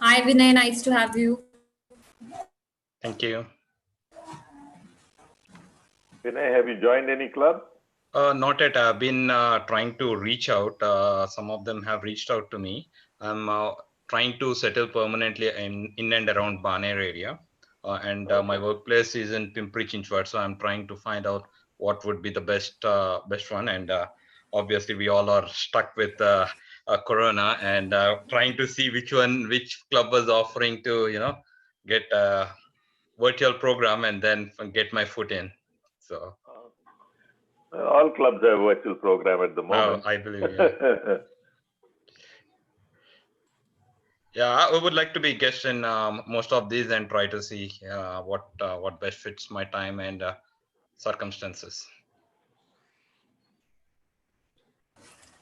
Hi, Vinay. Nice to have you. Thank you. Vinay, have you joined any club? Not yet. I've been trying to reach out. Some of them have reached out to me. I'm trying to settle permanently in and around Baner area. My workplace is in Pimpri Chinchwad, so I'm trying to find out what would be the best one. And obviously, we all are stuck with Corona, and trying to see which club was offering to get a virtual program and then get my foot in. So. All clubs have virtual program at the moment. I believe, yeah. Yeah, I would like to be guest in most of these and try to see what best fits my time and circumstances.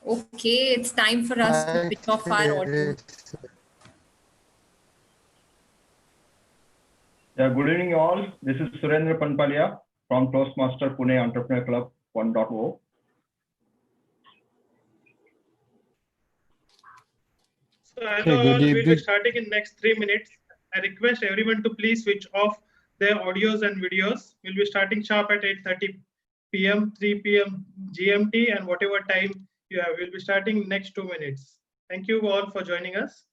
Okay, it's time for us to switch off our audio. Yeah, good evening all. This is Surendra Panpalia from Toastmaster Pune Entrepreneur Club 1.0. So hello all, we'll be starting in next 3 minutes. I request everyone to please switch off their audios and videos. We'll be starting sharp at 8:30 p.m., 3 p.m. GMT, and whatever time you have. We'll be starting next 2 minutes. Thank you all for joining us.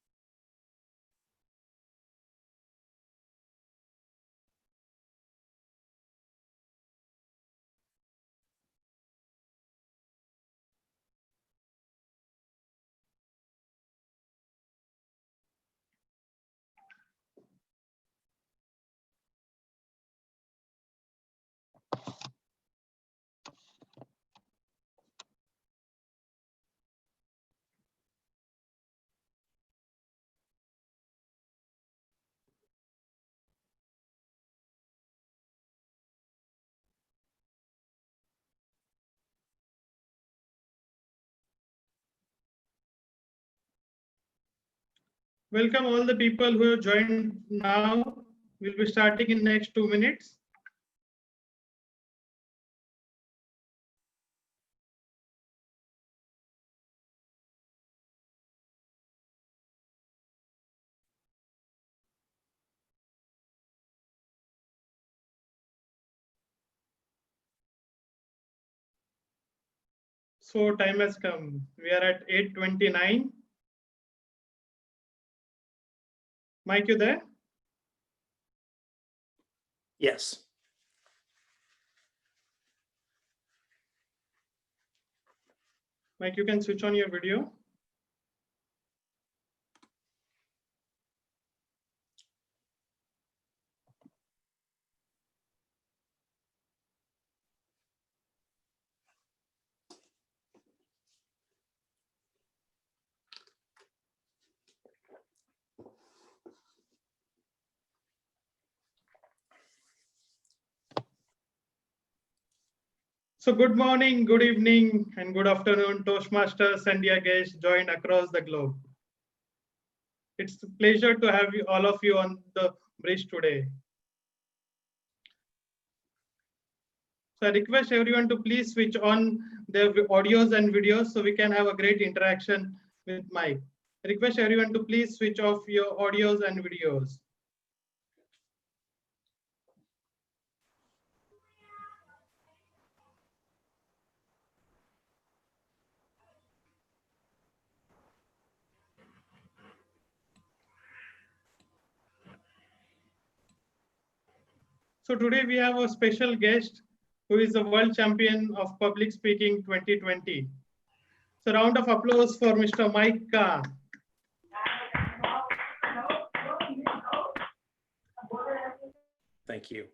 Welcome all the people who have joined now. We'll be starting in next 2 minutes. So time has come. We are at 8:29. Mike, you there? Yes. Mike, you can switch on your video. So good morning, good evening, and good afternoon, Toastmasters and dear guests joined across the globe. It's a pleasure to have you, all of you on the bridge today. So I request everyone to please switch on their audios and videos so we can have a great interaction with Mike. I request everyone to please switch off your audios and videos. So today we have a special guest who is the world champion of public speaking 2020. So round of applause for Mr. Mike Carr. Thank you.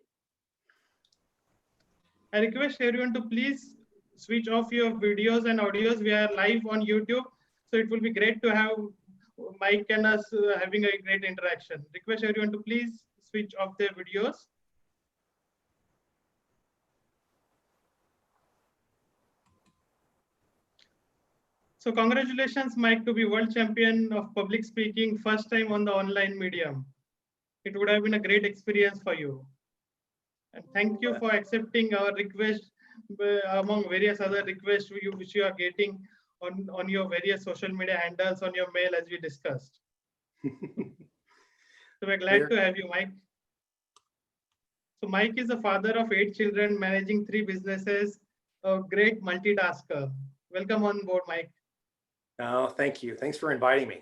I request everyone to please switch off your videos and audios. We are live on YouTube, so it will be great to have Mike and us having a great interaction. Request everyone to please switch off their videos. So congratulations, Mike, to be world champion of public speaking, first time on the online medium. It would have been a great experience for you. And thank you for accepting our request among various other requests which you are getting on your various social media handles on your mail as we discussed. So we're glad to have you, Mike. So Mike is the father of 8 children, managing 3 businesses, a great multitasker. Welcome on board, Mike. Oh, thank you. Thanks for inviting me.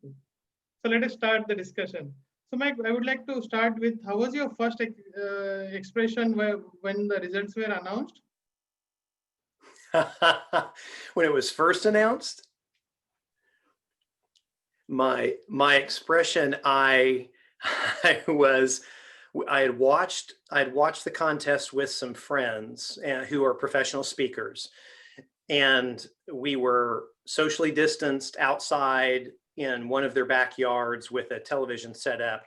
So let us start the discussion. So Mike, I would like to start with, how was your first expression when the results were announced? When it was first announced, my expression, I had watched the contest with some friends who are professional speakers, and we were socially distanced outside in one of their backyards with a television set up.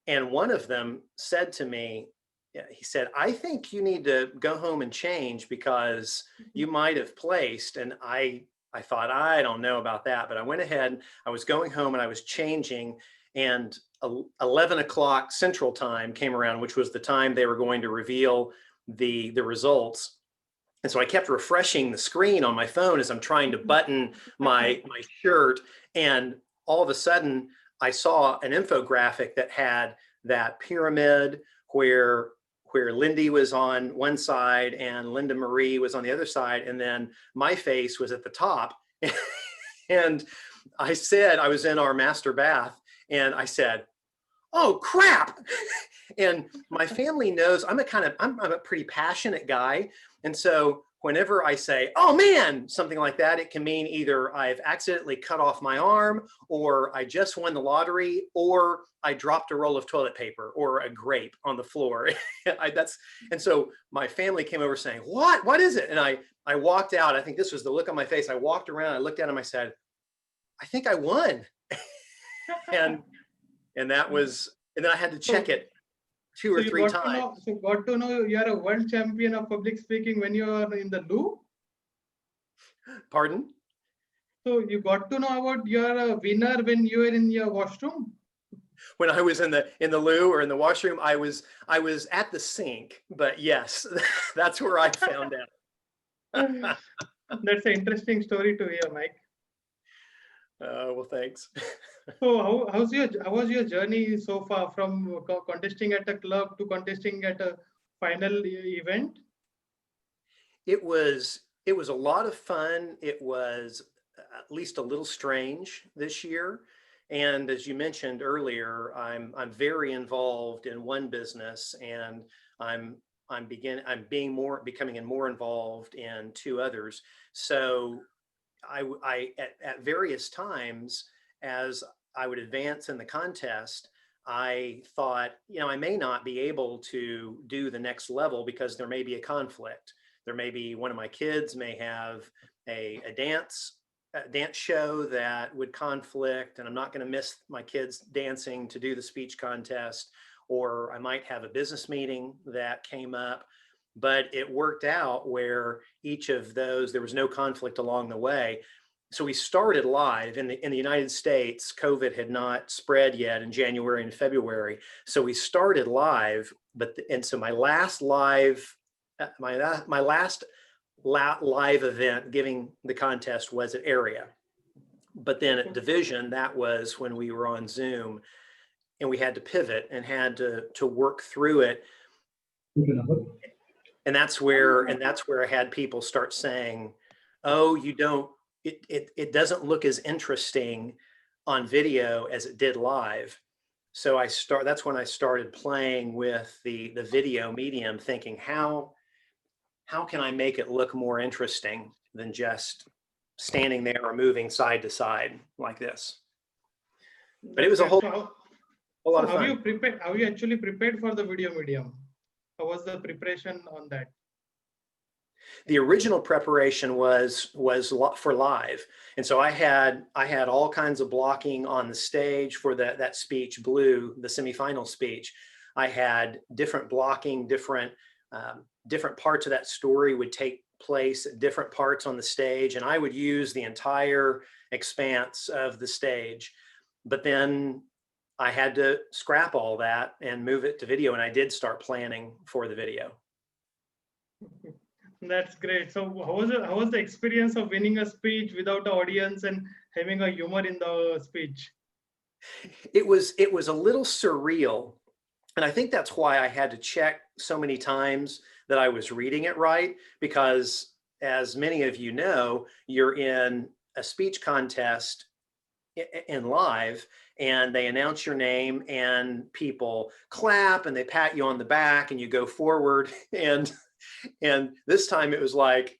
And one of them said to me, he said, I think you need to go home and change because you might have placed. And I thought, I don't know about that, but I went ahead, I was going home and I was changing, and 11 o'clock Central Time came around, which was the time they were going to reveal the results. And so I kept refreshing the screen on my phone as I'm trying to button my shirt. And all of a sudden I saw an infographic that had that pyramid where Lindy was on one side and Linda Marie was on the other side. And then my face was at the top. And I said, I was in our master bath and I said, oh crap. And my family knows I'm a pretty passionate guy. And so whenever I say, oh man, something like that, it can mean either I've accidentally cut off my arm, or I just won the lottery, or I dropped a roll of toilet paper or a grape on the floor. And so my family came over saying, what is it? And I walked out. I think this was the look on my face. I walked around, I looked at him, I said, I think I won. and that was, and then I had to check it 2 or 3 times. So got to know you are a world champion of public speaking when you are in the loo? Pardon? So you got to know about you're a winner when you were in your washroom? When I was in the loo or in the washroom, I was at the sink, but yes, that's where I found out. That's an interesting story to hear, Mike. Well, thanks. So how was your journey so far from contesting at a club to contesting at a final event? It was a lot of fun. It was at least a little strange this year. And as you mentioned earlier, I'm very involved in one business, and I'm becoming more involved in 2 others. So I at various times, as I would advance in the contest, I thought, I may not be able to do the next level because there may be a conflict. There may be one of my kids may have a dance show that would conflict, and I'm not going to miss my kids dancing to do the speech contest, or I might have a business meeting that came up. But it worked out where each of those, there was no conflict along the way. So we started live in the United States. COVID had not spread yet in January and February. So we started live, and so my last live event giving the contest was at area. But then at division, that was when we were on Zoom, and we had to pivot and had to work through it. And that's where I had people start saying, oh, it doesn't look as interesting on video as it did live. So that's when I started playing with the video medium, thinking, how can I make it look more interesting than just standing there or moving side to side like this? But it was a whole lot of fun. How you actually prepared for the video medium? How was the preparation on that? The original preparation was for live. And so I had all kinds of blocking on the stage for that speech, Blue, the semifinal speech. I had different blocking, different parts of that story would take place at different parts on the stage, and I would use the entire expanse of the stage. But then I had to scrap all that and move it to video, and I did start planning for the video. That's great. So how was the experience of winning a speech without an audience and having a humor in the speech? it was a little surreal. And I think that's why I had to check so many times that I was reading it right, because as many of you know, you're in a speech contest in live, and they announce your name and people clap and they pat you on the back and you go forward. And this time it was like,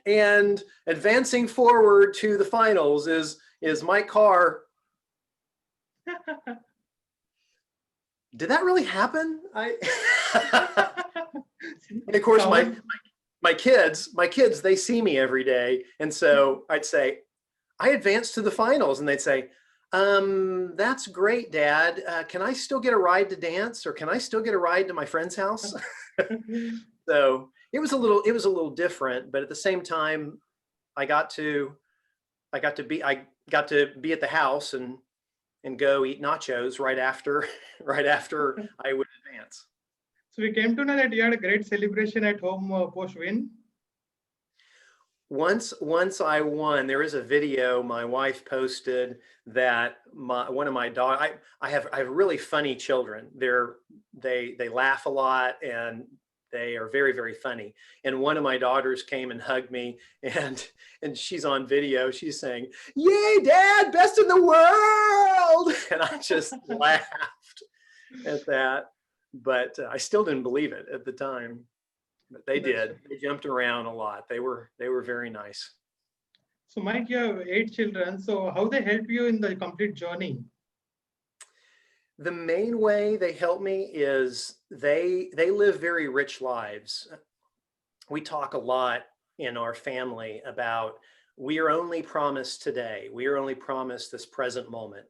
and advancing forward to the finals is Mike Carr. Did that really happen? And of course, my kids, they see me every day. And so I'd say, I advanced to the finals, and they'd say, that's great, Dad. Can I still get a ride to dance, or can I still get a ride to my friend's house? So it was a little different, but at the same time, I got to be at the house and go eat nachos right after I would advance. So we came to know that you had a great celebration at home post win. Once I won, there is a video my wife posted that one of my daughters, I have really funny children. They laugh a lot and they are very, very funny. And one of my daughters came and hugged me, and she's on video. She's saying, "Yay, Dad, best in the world." And I just laughed at that, but I still didn't believe it at the time. But they did. They jumped around a lot. They were very nice. So Mike, you have 8 children. So how they help you in the complete journey? The main way they help me is they live very rich lives. We talk a lot in our family about we are only promised today. We are only promised this present moment.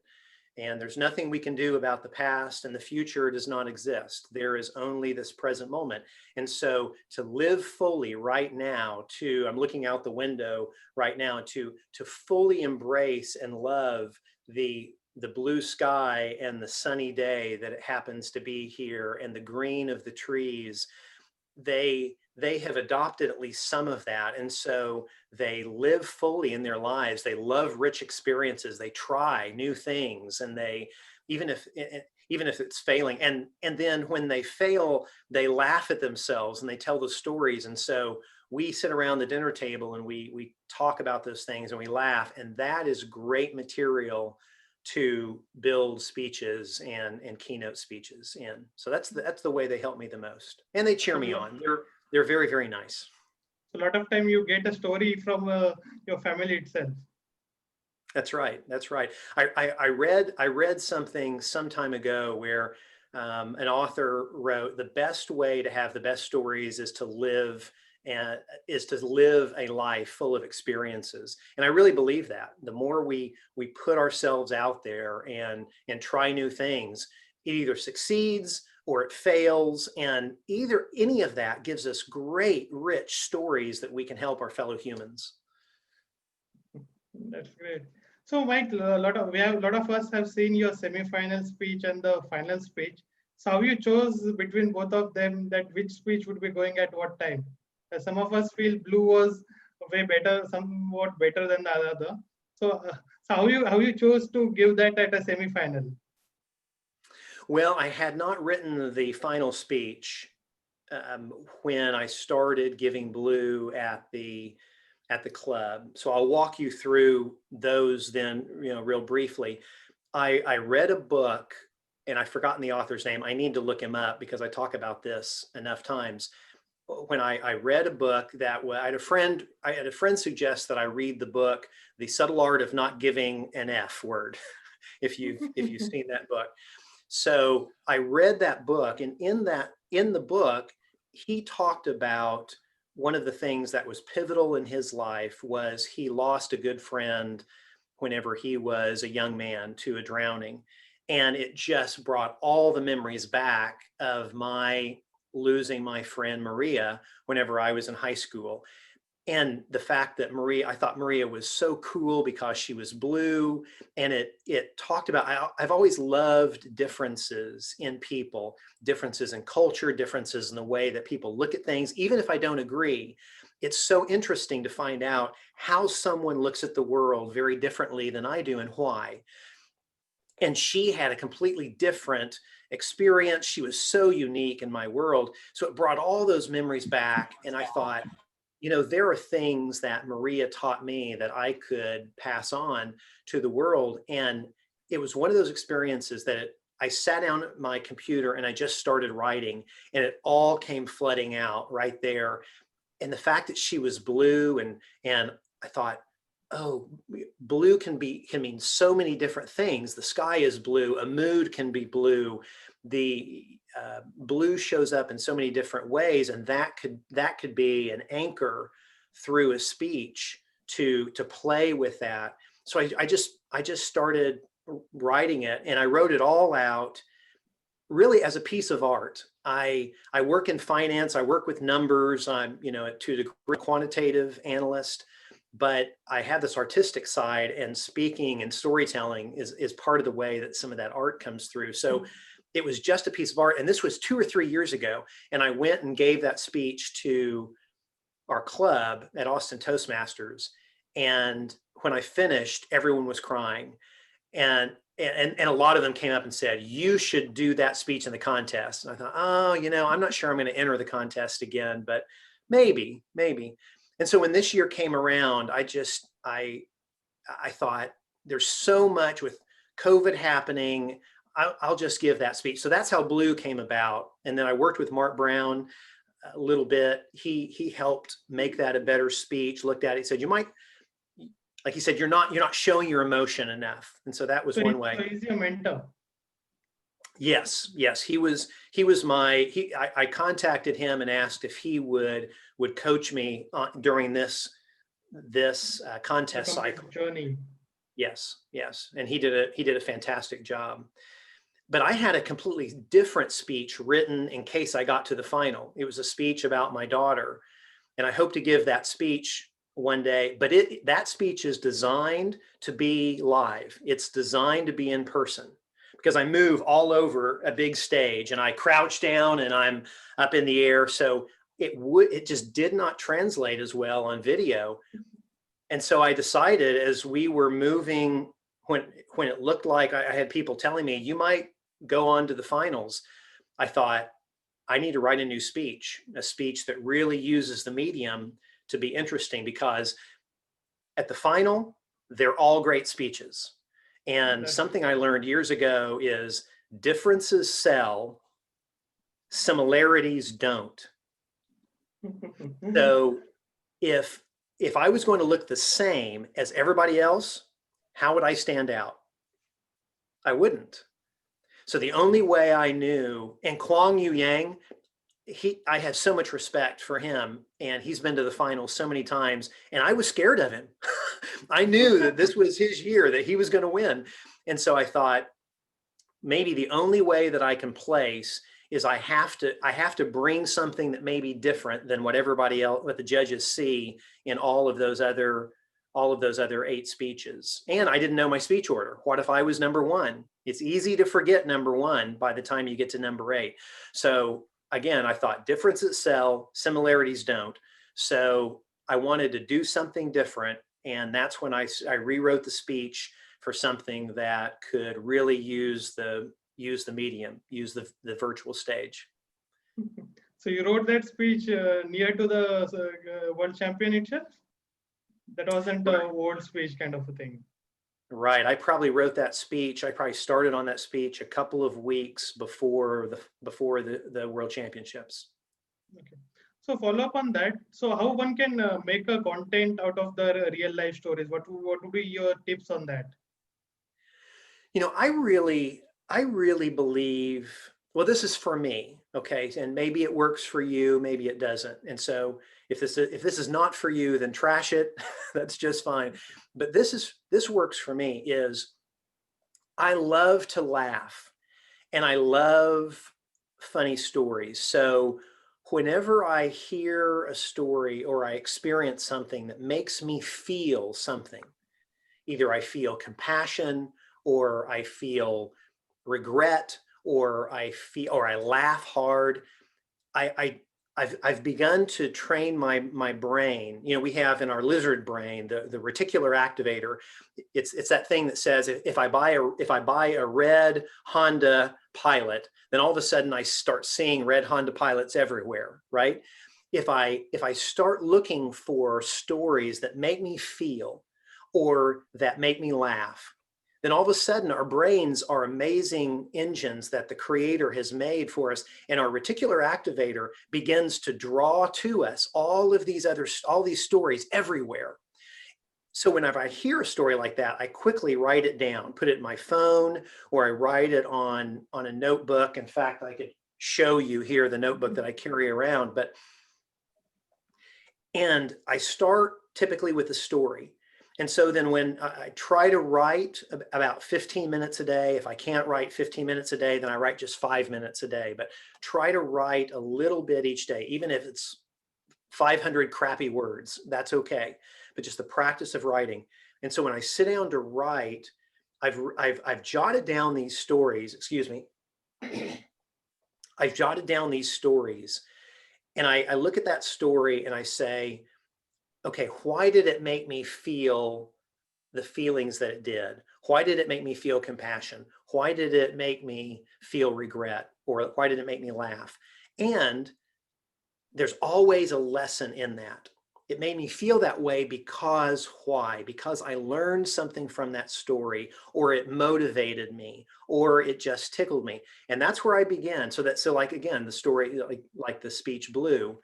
And there's nothing we can do about the past, and the future does not exist. There is only this present moment. And so to live fully right now, I'm looking out the window right now, to fully embrace and love the blue sky and the sunny day that it happens to be here, and the green of the trees, they have adopted at least some of that. And so they live fully in their lives. They love rich experiences. They try new things, and they, even if it's failing, and then when they fail, they laugh at themselves and they tell the stories. And so we sit around the dinner table and we talk about those things and we laugh, and that is great material to build speeches and keynote speeches in. So that's the way they help me the most. And they cheer me on. They're very, very nice. So a lot of time you get a story from your family itself. That's right. That's right. I read something some time ago where an author wrote, the best way to have the best stories is to live a life full of experiences. And I really believe that. The more we put ourselves out there and try new things, it either succeeds or it fails. And any of that gives us great, rich stories that we can help our fellow humans. That's great. So Mike, a lot of us have seen your semi-final speech and the final speech. So how you chose between both of them, that which speech would be going at what time? Some of us feel blue was way better, somewhat better than the other. So, how you chose to give that at a semi-final? Well, I had not written the final speech when I started giving blue at the club. So I'll walk you through those then, real briefly. I read a book, and I've forgotten the author's name. I need to look him up because I talk about this enough times. When I read a book that I had a friend suggest that I read the book, The Subtle Art of Not Giving an F Word, if you've seen that book. So I read that book, and in the book, he talked about one of the things that was pivotal in his life was he lost a good friend whenever he was a young man to a drowning. And it just brought all the memories back of losing my friend Maria whenever I was in high school. And the fact that I thought Maria was so cool because she was blue. And it talked about, I've always loved differences in people, differences in culture, differences in the way that people look at things, even if I don't agree. It's so interesting to find out how someone looks at the world very differently than I do and why. And she had a completely different experience. She was so unique in my world. So it brought all those memories back. And I thought, you know, there are things that Maria taught me that I could pass on to the world. And it was one of those experiences that I sat down at my computer and I just started writing, and it all came flooding out right there. And the fact that she was blue, and I thought, oh, blue can mean so many different things. The sky is blue, a mood can be blue. The blue shows up in so many different ways, and that could be an anchor through a speech to play with that. So I just started writing it, and I wrote it all out really as a piece of art. I work in finance. I work with numbers. I'm, you know, to a degree, quantitative analyst, but I have this artistic side, and speaking and storytelling is part of the way that some of that art comes through. So it was just a piece of art. And this was 2 or 3 years ago. And I went and gave that speech to our club at Austin Toastmasters. And when I finished, everyone was crying. And a lot of them came up and said, you should do that speech in the contest. And I thought, oh, you know, I'm not sure I'm going to enter the contest again, but maybe. And so when this year came around, I thought, there's so much with COVID happening. I'll just give that speech. So that's how Blue came about. And then I worked with Mark Brown a little bit. He helped make that a better speech, looked at it, said, you might, like he said, you're not showing your emotion enough. And so that was one way. So he's your mentor. Yes. I contacted him and asked if he would coach me during this contest cycle. Journey. Yes. And he did a fantastic job. But I had a completely different speech written in case I got to the final. It was a speech about my daughter, and I hope to give that speech one day, but that speech is designed to be live. It's designed to be in person, because I move all over a big stage and I crouch down and I'm up in the air. So it just did not translate as well on video. And so I decided, as we were moving, when it looked like I had people telling me, you might go on to the finals, I thought, I need to write a new speech, a speech that really uses the medium to be interesting, because at the final, they're all great speeches. And something I learned years ago is differences sell, similarities don't. So if I was going to look the same as everybody else, how would I stand out? I wouldn't. So the only way I knew, and Kwang Yu Yang, I have so much respect for him, and he's been to the finals so many times, and I was scared of him. I knew that this was his year, that he was going to win. And so I thought, maybe the only way that I can place is I have to bring something that may be different than what everybody else, what the judges see in all of those other 8 speeches. And I didn't know my speech order. What if I was number 1? It's easy to forget number 1 by the time you get to number 8. So again, I thought differences sell, similarities don't. So I wanted to do something different. And that's when I rewrote the speech for something that could really use the medium, use the virtual stage. So you wrote that speech near to the World Champion itself? That wasn't a word speech kind of a thing. Right. I probably wrote that speech. I probably started on that speech a couple of weeks before the World Championships. Okay. So follow up on that. So how one can make a content out of the real life stories? What would be your tips on that? You know, I really believe, well, this is for me, okay, and maybe it works for you, maybe it doesn't. And so if this is not for you, then trash it. That's just fine. But this works for me. Is I love to laugh, and I love funny stories. So whenever I hear a story or I experience something that makes me feel something, either I feel compassion, or I feel regret, or I laugh hard, I've begun to train my brain. You know, we have in our lizard brain the reticular activator. It's that thing that says if I buy a red Honda Pilot, then all of a sudden I start seeing red Honda Pilots everywhere, right? If I start looking for stories that make me feel or that make me laugh, then all of a sudden our brains are amazing engines that the creator has made for us. And our reticular activator begins to draw to us all these stories everywhere. So whenever I hear a story like that, I quickly write it down, put it in my phone, or I write it on a notebook. In fact, I could show you here the notebook that I carry around, and I start typically with a story. And so then when I try to write about 15 minutes a day, if I can't write 15 minutes a day, then I write just 5 minutes a day, but try to write a little bit each day, even if it's 500 crappy words, that's okay. But just the practice of writing. And so when I sit down to write, I've jotted down these stories, excuse me. I've jotted down these stories, and I look at that story and I say, okay, why did it make me feel the feelings that it did? Why did it make me feel compassion? Why did it make me feel regret? Or why did it make me laugh? And there's always a lesson in that. It made me feel that way because why? Because I learned something from that story, or it motivated me, or it just tickled me. And that's where I began. So like, again, the story, like the speech Blue,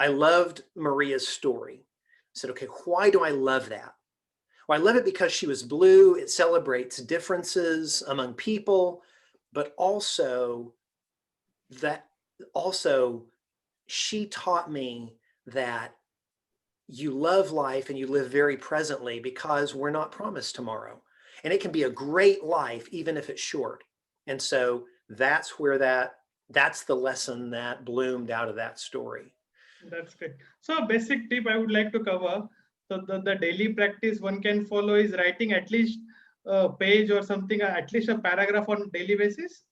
I loved Maria's story. I said, okay, why do I love that? Well, I love it because she was blue. It celebrates differences among people, but also she taught me that you love life and you live very presently because we're not promised tomorrow. And it can be a great life, even if it's short. And so that's the lesson that bloomed out of that story. That's great. So a basic tip I would like to cover. So the daily practice one can follow is writing at least a page or something, at least a paragraph on daily basis.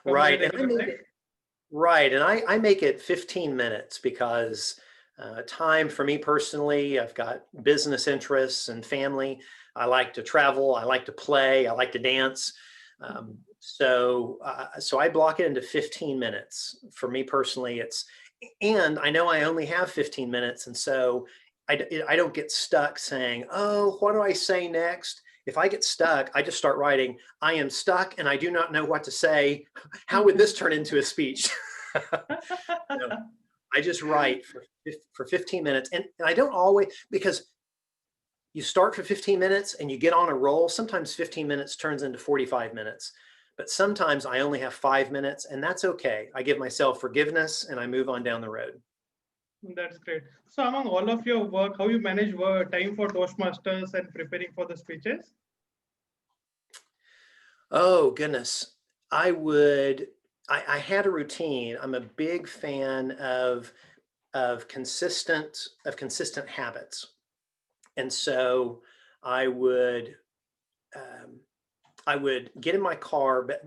Right. And I make it 15 minutes because time for me personally, I've got business interests and family. I like to travel. I like to play. I like to dance. So I block it into 15 minutes. For me personally, and I know I only have 15 minutes. And so I don't get stuck saying, oh, what do I say next? If I get stuck, I just start writing, I am stuck and I do not know what to say. How would this turn into a speech? I just write for 15 minutes. And I don't always, because you start for 15 minutes and you get on a roll. Sometimes 15 minutes turns into 45 minutes. But sometimes I only have 5 minutes, and that's okay. I give myself forgiveness and I move on down the road. That's great. So among all of your work, how you manage time for Toastmasters and preparing for the speeches? Oh, goodness. I had a routine. I'm a big fan of consistent habits. And so I would get in my car, but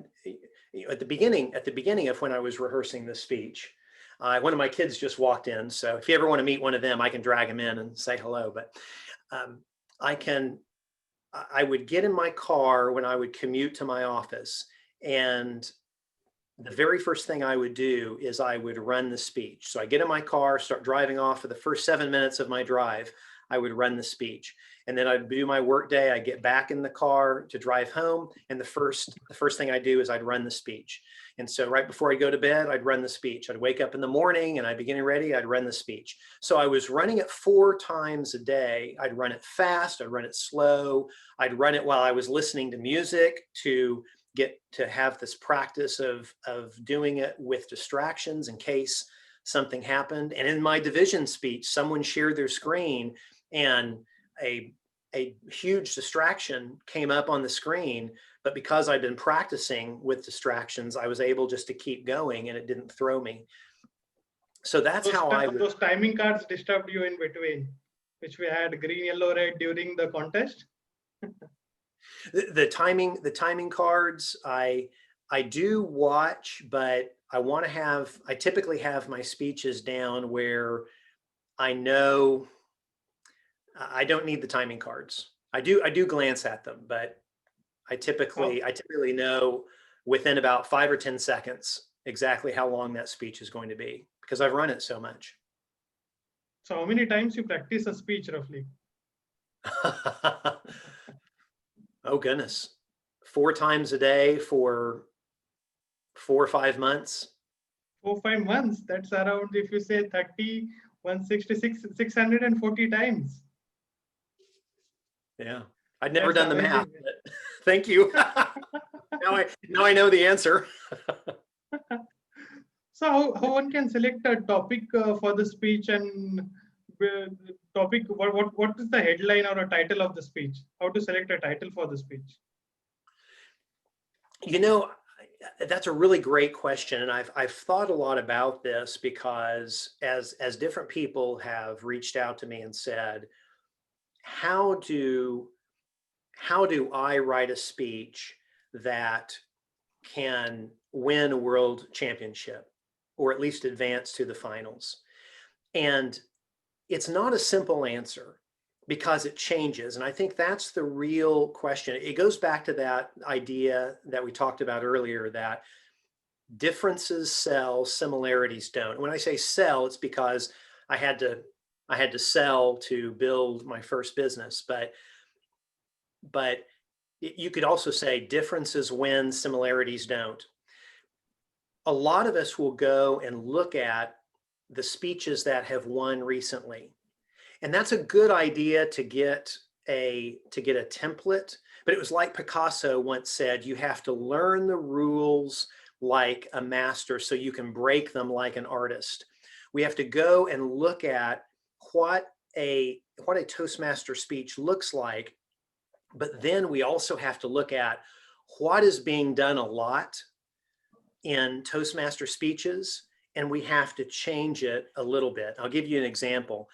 at the beginning of when I was rehearsing the speech, one of my kids just walked in. So if you ever want to meet one of them, I can drag him in and say hello. But I would get in my car when I would commute to my office, and the very first thing I would do is I would run the speech. So I get in my car, start driving off. For the first 7 minutes of my drive, I would run the speech. And then I'd do my work day. I'd get back in the car to drive home. And the first thing I do is I'd run the speech. And so right before I go to bed, I'd run the speech. I'd wake up in the morning and I'd be getting ready, I'd run the speech. So I was running it 4 times a day. I'd run it fast, I'd run it slow. I'd run it while I was listening to music to get to have this practice of doing it with distractions in case something happened. And in my division speech, someone shared their screen and a huge distraction came up on the screen, but because I'd been practicing with distractions, I was able just to keep going and it didn't throw me. So that's those timing cards disturbed you in between, which we had green, yellow, red during the contest. The timing cards, I I do watch, but I typically have my speeches down where I know I don't need the timing cards. I do glance at them, but I typically know within about 5 or 10 seconds exactly how long that speech is going to be because I've run it so much. So how many times you practice a speech roughly? Oh goodness. 4 times a day for 4 or 5 months. 4, 5 months. That's around, if you say 30, 166, 640 times. Yeah. I'd never That's done the math, amazing. but thank you. now I know the answer. So how one can select a topic for the speech and topic, what is the headline or a title of the speech? How to select a title for the speech? You know, that's a really great question, and I've thought a lot about this because as different people have reached out to me and said, how do I write a speech that can win a world championship or at least advance to the finals? And it's not a simple answer because it changes. And I think that's the real question. It goes back to that idea that we talked about earlier, that differences sell, similarities don't. When I say sell, it's because I had to sell to build my first business, but you could also say differences win, similarities don't. A lot of us will go and look at the speeches that have won recently. And that's a good idea to get a template. But it was like Picasso once said, you have to learn the rules like a master so you can break them like an artist. We have to go and look at what a Toastmaster speech looks like. But then we also have to look at what is being done a lot in Toastmaster speeches, and we have to change it a little bit. I'll give you an example.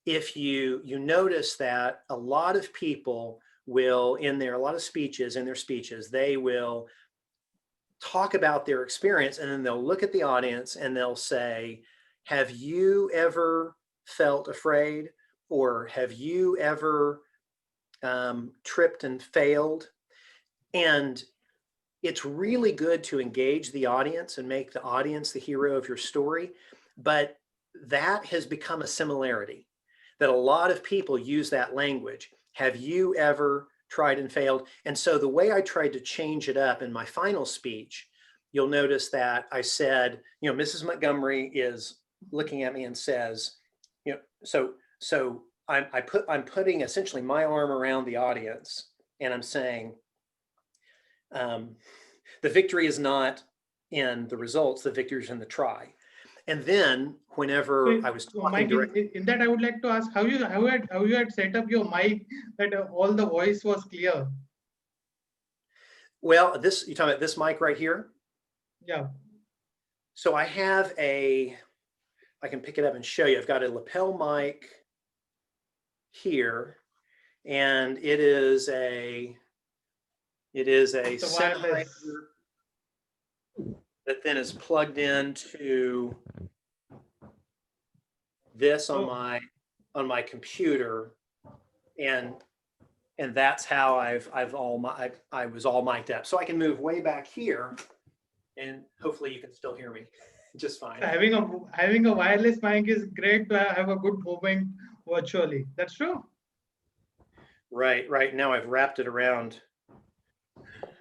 If you notice that a lot of people will, a lot of speeches, in their speeches, they will talk about their experience and then they'll look at the audience and they'll say, have you ever felt afraid? Or have you ever tripped and failed? And it's really good to engage the audience and make the audience the hero of your story. But that has become a similarity, that a lot of people use that language. Have you ever tried and failed? And so the way I tried to change it up in my final speech, you'll notice that I said, Mrs. Montgomery is looking at me and says, so I'm putting essentially my arm around the audience and I'm saying, the victory is not in the results, the victory is in the try. And then whenever I was talking Mike, in that I would like to ask how you had set up your mic that all the voice was clear. Well, you're talking about this mic right here? Yeah. So I have I can pick it up and show you. I've got a lapel mic here, and it is a Sennheiser that then is plugged into this on my computer, and that's how I was all mic'd up. So I can move way back here, and hopefully you can still hear me just fine. So having a wireless mic is great to have a good movement virtually. That's true. Right. Now I've wrapped it around.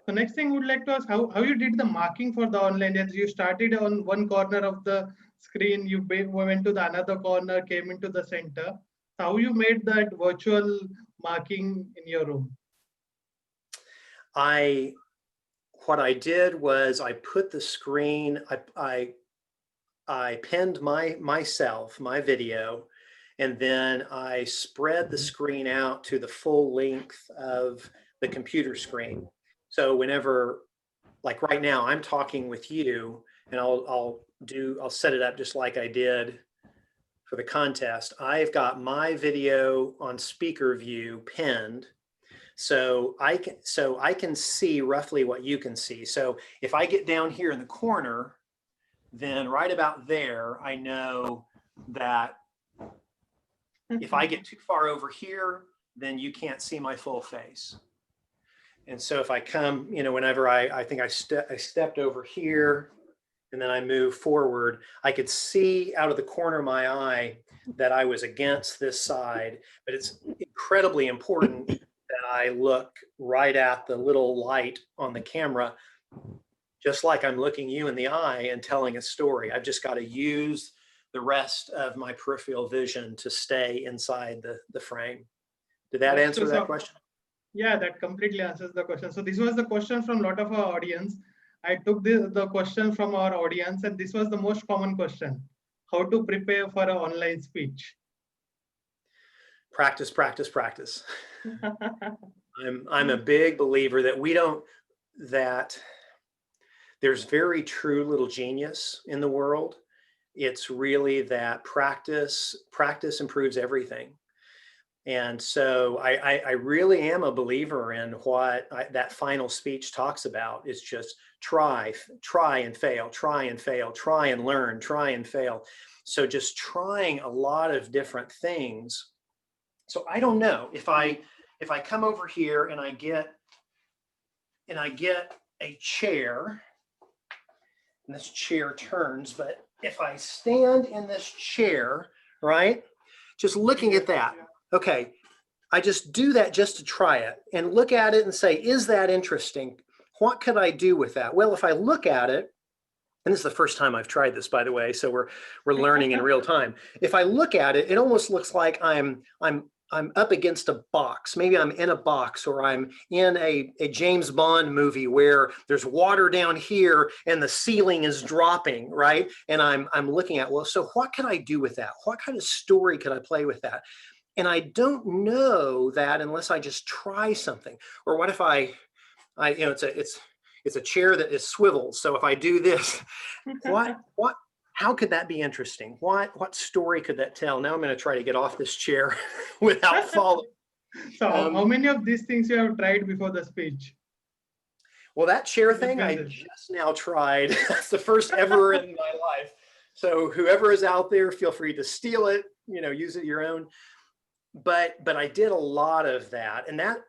So next thing, would like to ask how you did the marking for the online. As you started on one corner of the screen, you went to the another corner, came into the center. How you made that virtual marking in your room? What I did was I put the screen, I pinned my video, and then I spread the screen out to the full length of the computer screen. So whenever, like right now, I'm talking with you, and I'll set it up just like I did for the contest. I've got my video on speaker view pinned. So I can see roughly what you can see. So if I get down here in the corner, then right about there, I know that if I get too far over here, then you can't see my full face. And so if I come, whenever I think I stepped over here and then I move forward, I could see out of the corner of my eye that I was against this side, but it's incredibly important that I look right at the little light on the camera, just like I'm looking you in the eye and telling a story. I've just got to use the rest of my peripheral vision to stay inside the frame. Did that answer that question? Yeah, that completely answers the question. So this was the question from a lot of our audience. I took the question from our audience, and this was the most common question: how to prepare for an online speech? Practice, practice, practice. I'm a big believer that there's very true little genius in the world. It's really that practice improves everything. And so I really am a believer in what that final speech talks about. It's just try and fail, try and fail, try and learn, try and fail. So just trying a lot of different things. So I don't know if I come over here and I get a chair, and this chair turns, but if I stand in this chair, right, just looking at that, okay, I just do that just to try it and look at it and say, is that interesting? What could I do with that? Well, if I look at it, and this is the first time I've tried this, by the way, so we're learning in real time. If I look at it, it almost looks like I'm up against a box. Maybe I'm in a box, or I'm in a James Bond movie where there's water down here and the ceiling is dropping, right? And I'm looking at, well, so what can I do with that? What kind of story could I play with that? And I don't know that unless I just try something. Or what if it's a chair that is swiveled. So if I do this, how could that be interesting? What story could that tell? Now I'm going to try to get off this chair without falling. So how many of these things you have tried before the speech? Well, that chair thing I just now tried. That's the first ever in my life. So whoever is out there, feel free to steal it, use it your own. But I did a lot of that. And that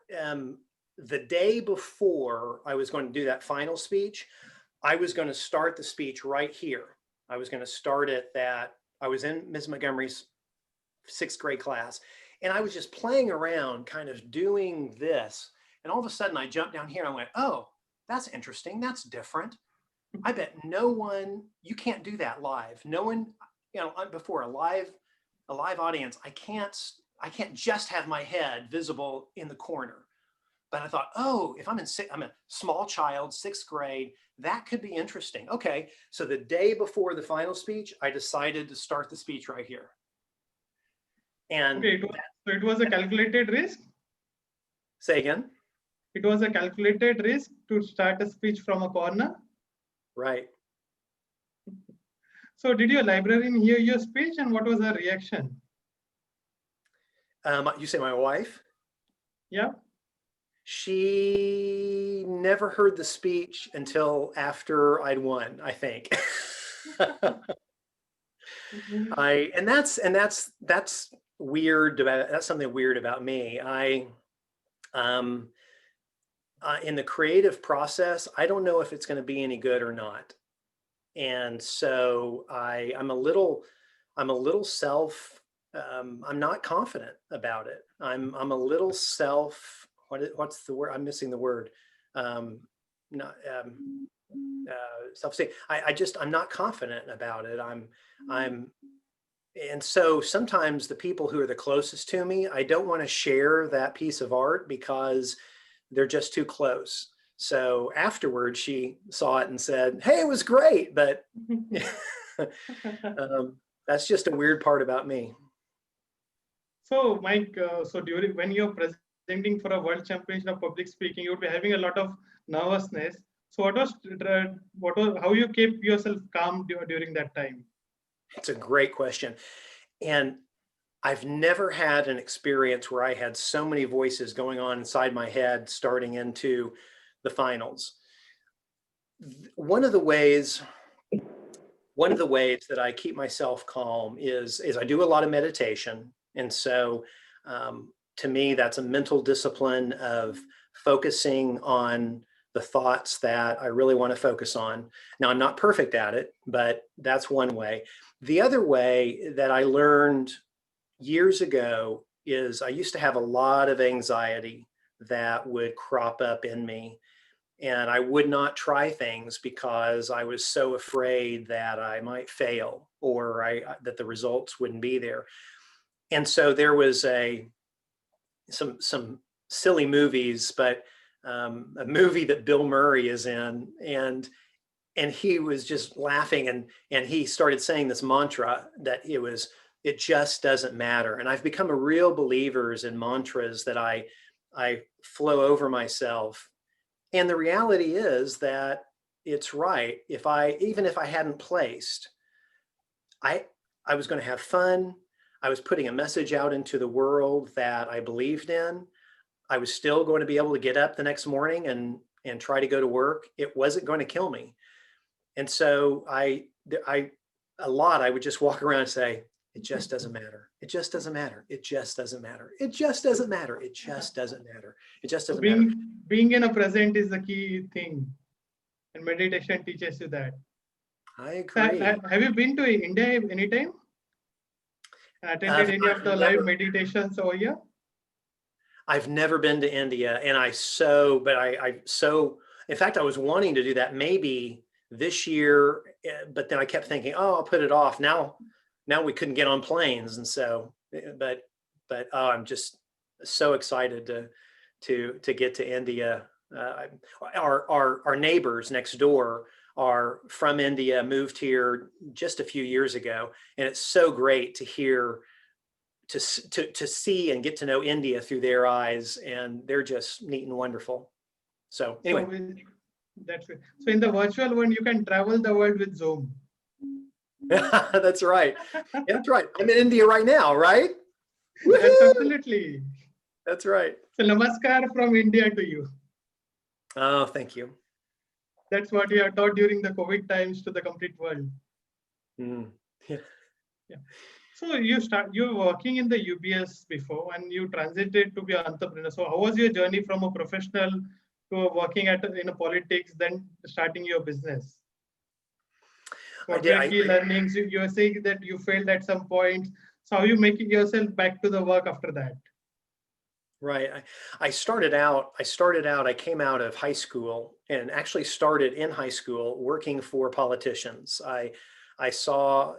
the day before I was going to do that final speech, I was going to start the speech right here. I was going to start at that. I was in Ms. Montgomery's 6th grade class, and I was just playing around, kind of doing this. And all of a sudden I jumped down here and I went, oh, that's interesting. That's different. I bet you can't do that live. No one, before a live audience, I can't just have my head visible in the corner. But I thought, oh, if I'm a small child, 6th grade, that could be interesting. Okay, so the day before the final speech, I decided to start the speech right here. And okay, so it was a calculated risk? Say again? It was a calculated risk to start a speech from a corner? Right. So did your librarian hear your speech, and what was her reaction? You say my wife? Yeah. She never heard the speech until after I'd won, I think. That's weird that's something weird about me. In the creative process, I don't know if it's going to be any good or not. And so I'm a little I'm not confident about it. I'm a little what's the word? I'm missing the word. Self-esteem. I'm not confident about it. And so sometimes the people who are the closest to me, I don't want to share that piece of art because they're just too close. So afterwards, she saw it and said, "Hey, it was great," but that's just a weird part about me. So, Mike, when you're presenting for a world championship of public speaking, you would be having a lot of nervousness. So, how you keep yourself calm during that time? It's a great question, and I've never had an experience where I had so many voices going on inside my head starting into the finals. One of the ways that I keep myself calm is I do a lot of meditation. And so to me, that's a mental discipline of focusing on the thoughts that I really want to focus on. Now, I'm not perfect at it, but that's one way. The other way that I learned years ago is I used to have a lot of anxiety that would crop up in me. And I would not try things because I was so afraid that I might fail or that the results wouldn't be there. And so there was some silly movies, but a movie that Bill Murray is in, and he was just laughing, and he started saying this mantra that it just doesn't matter. And I've become a real believer in mantras that I flow over myself. And the reality is that it's right. Even if I hadn't placed, I was going to have fun. I was putting a message out into the world that I believed in. I was still going to be able to get up the next morning and try to go to work. It wasn't going to kill me. And so I would just walk around and say, it just doesn't matter. It just doesn't matter. It just doesn't matter. It just doesn't matter. It just doesn't matter. It just doesn't matter. Being in a present is the key thing. And meditation teaches you that. I agree. Have you been to India anytime? Attended any of the live meditations over here? I've never been to India, and in fact, I was wanting to do that maybe this year, but then I kept thinking, oh, I'll put it off. Now we couldn't get on planes, and so, but I'm just so excited to get to India. Our neighbors next door are from India, moved here just a few years ago, and it's so great to hear, to see and get to know India through their eyes, and they're just neat and wonderful. So anyway, that's it. So in the virtual one, you can travel the world with Zoom. That's right. That's right. I'm in India right now, right? That's absolutely. That's right. So namaskar from India to you. Oh, thank you. That's what you are taught during the COVID times to the complete world. Yeah. So you were working in the UBS before, and you transited to be an entrepreneur. So how was your journey from a professional to working in a politics, then starting your business? What were key learnings? You were saying that you failed at some point. So how are you making yourself back to the work after that? Right. I came out of high school and actually started in high school working for politicians. I saw,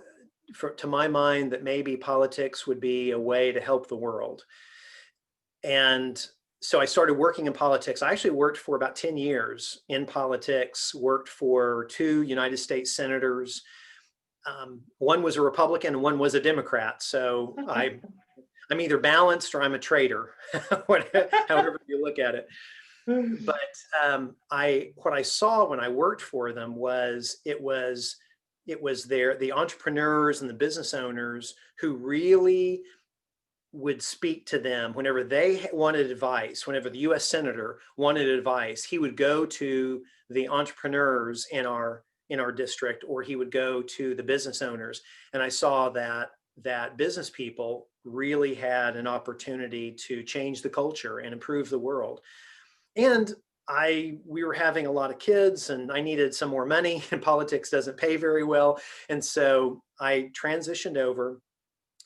to my mind, that maybe politics would be a way to help the world. And so I started working in politics. I actually worked for about 10 years in politics, worked for 2 United States senators. One was a Republican and one was a Democrat. So I'm either balanced or I'm a traitor, however you look at it. But what I saw when I worked for them was it was the entrepreneurs and the business owners who really would speak to them whenever they wanted advice. Whenever the U.S. Senator wanted advice, he would go to the entrepreneurs in our district, or he would go to the business owners. And I saw that business people really had an opportunity to change the culture and improve the world. And we were having a lot of kids, and I needed some more money, and politics doesn't pay very well. And so I transitioned over,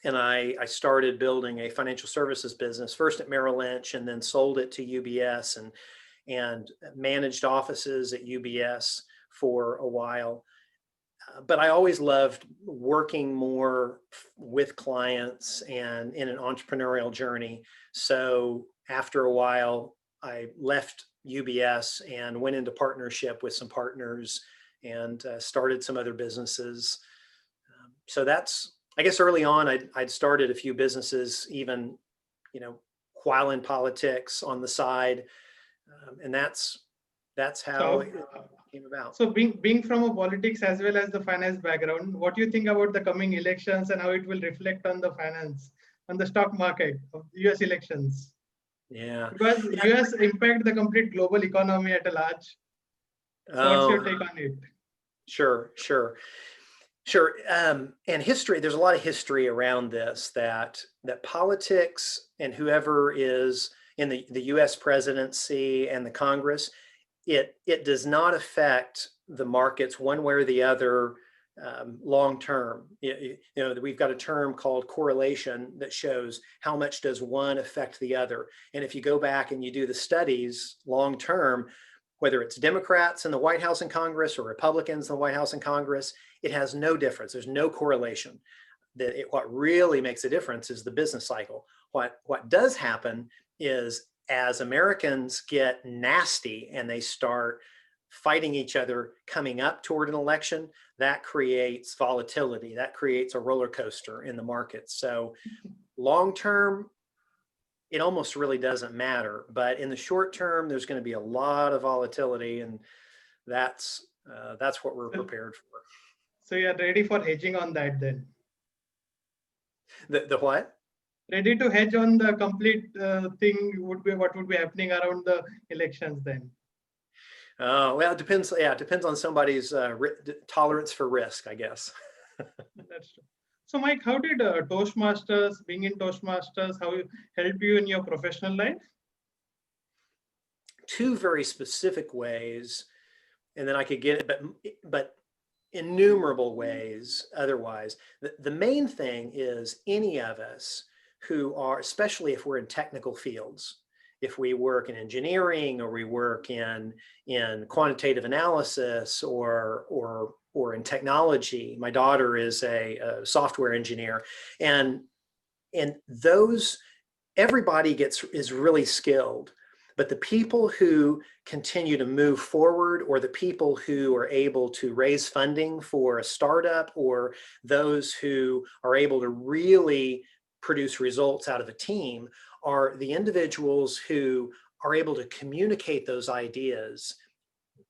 and I started building a financial services business, first at Merrill Lynch, and then sold it to UBS and managed offices at UBS for a while. But I always loved working more with clients and in an entrepreneurial journey. So after a while, I left UBS and went into partnership with some partners and started some other businesses. So I guess early on, I'd started a few businesses, even, while in politics on the side. And that's how it came about. So being from a politics as well as the finance background, what do you think about the coming elections and how it will reflect on the finance? on the stock market of US elections? Yeah. Because US impact the complete global economy at a large. So what's your take on it? Sure. And history, there's a lot of history around this, that politics and whoever is in the US presidency and the Congress, it does not affect the markets one way or the other long term. We've got a term called correlation that shows how much does one affect the other. And if you go back and you do the studies long term, whether it's Democrats in the White House and Congress or Republicans in the White House and Congress, it has no difference. There's no correlation. What really makes a difference is the business cycle. What does happen is, as Americans get nasty and they start fighting each other coming up toward an election, that creates volatility. That creates a roller coaster in the market. So long term, it almost really doesn't matter. But in the short term, there's going to be a lot of volatility, and that's what we're prepared for. So you're ready for hedging on that then? The what? Ready to hedge on the complete thing would be what would be happening around the elections then? Well, it depends. Yeah, it depends on somebody's tolerance for risk, I guess. That's true. So Mike, how did Toastmasters, being in Toastmasters, how it helped you in your professional life? Two very specific ways, and then I could get it, but innumerable ways otherwise. The main thing is any of us who are, especially if we're in technical fields, if we work in engineering or we work in quantitative analysis or in technology. My daughter is a software engineer, and those, everybody is really skilled. But the people who continue to move forward, or the people who are able to raise funding for a startup, or those who are able to really produce results out of a team, are the individuals who are able to communicate those ideas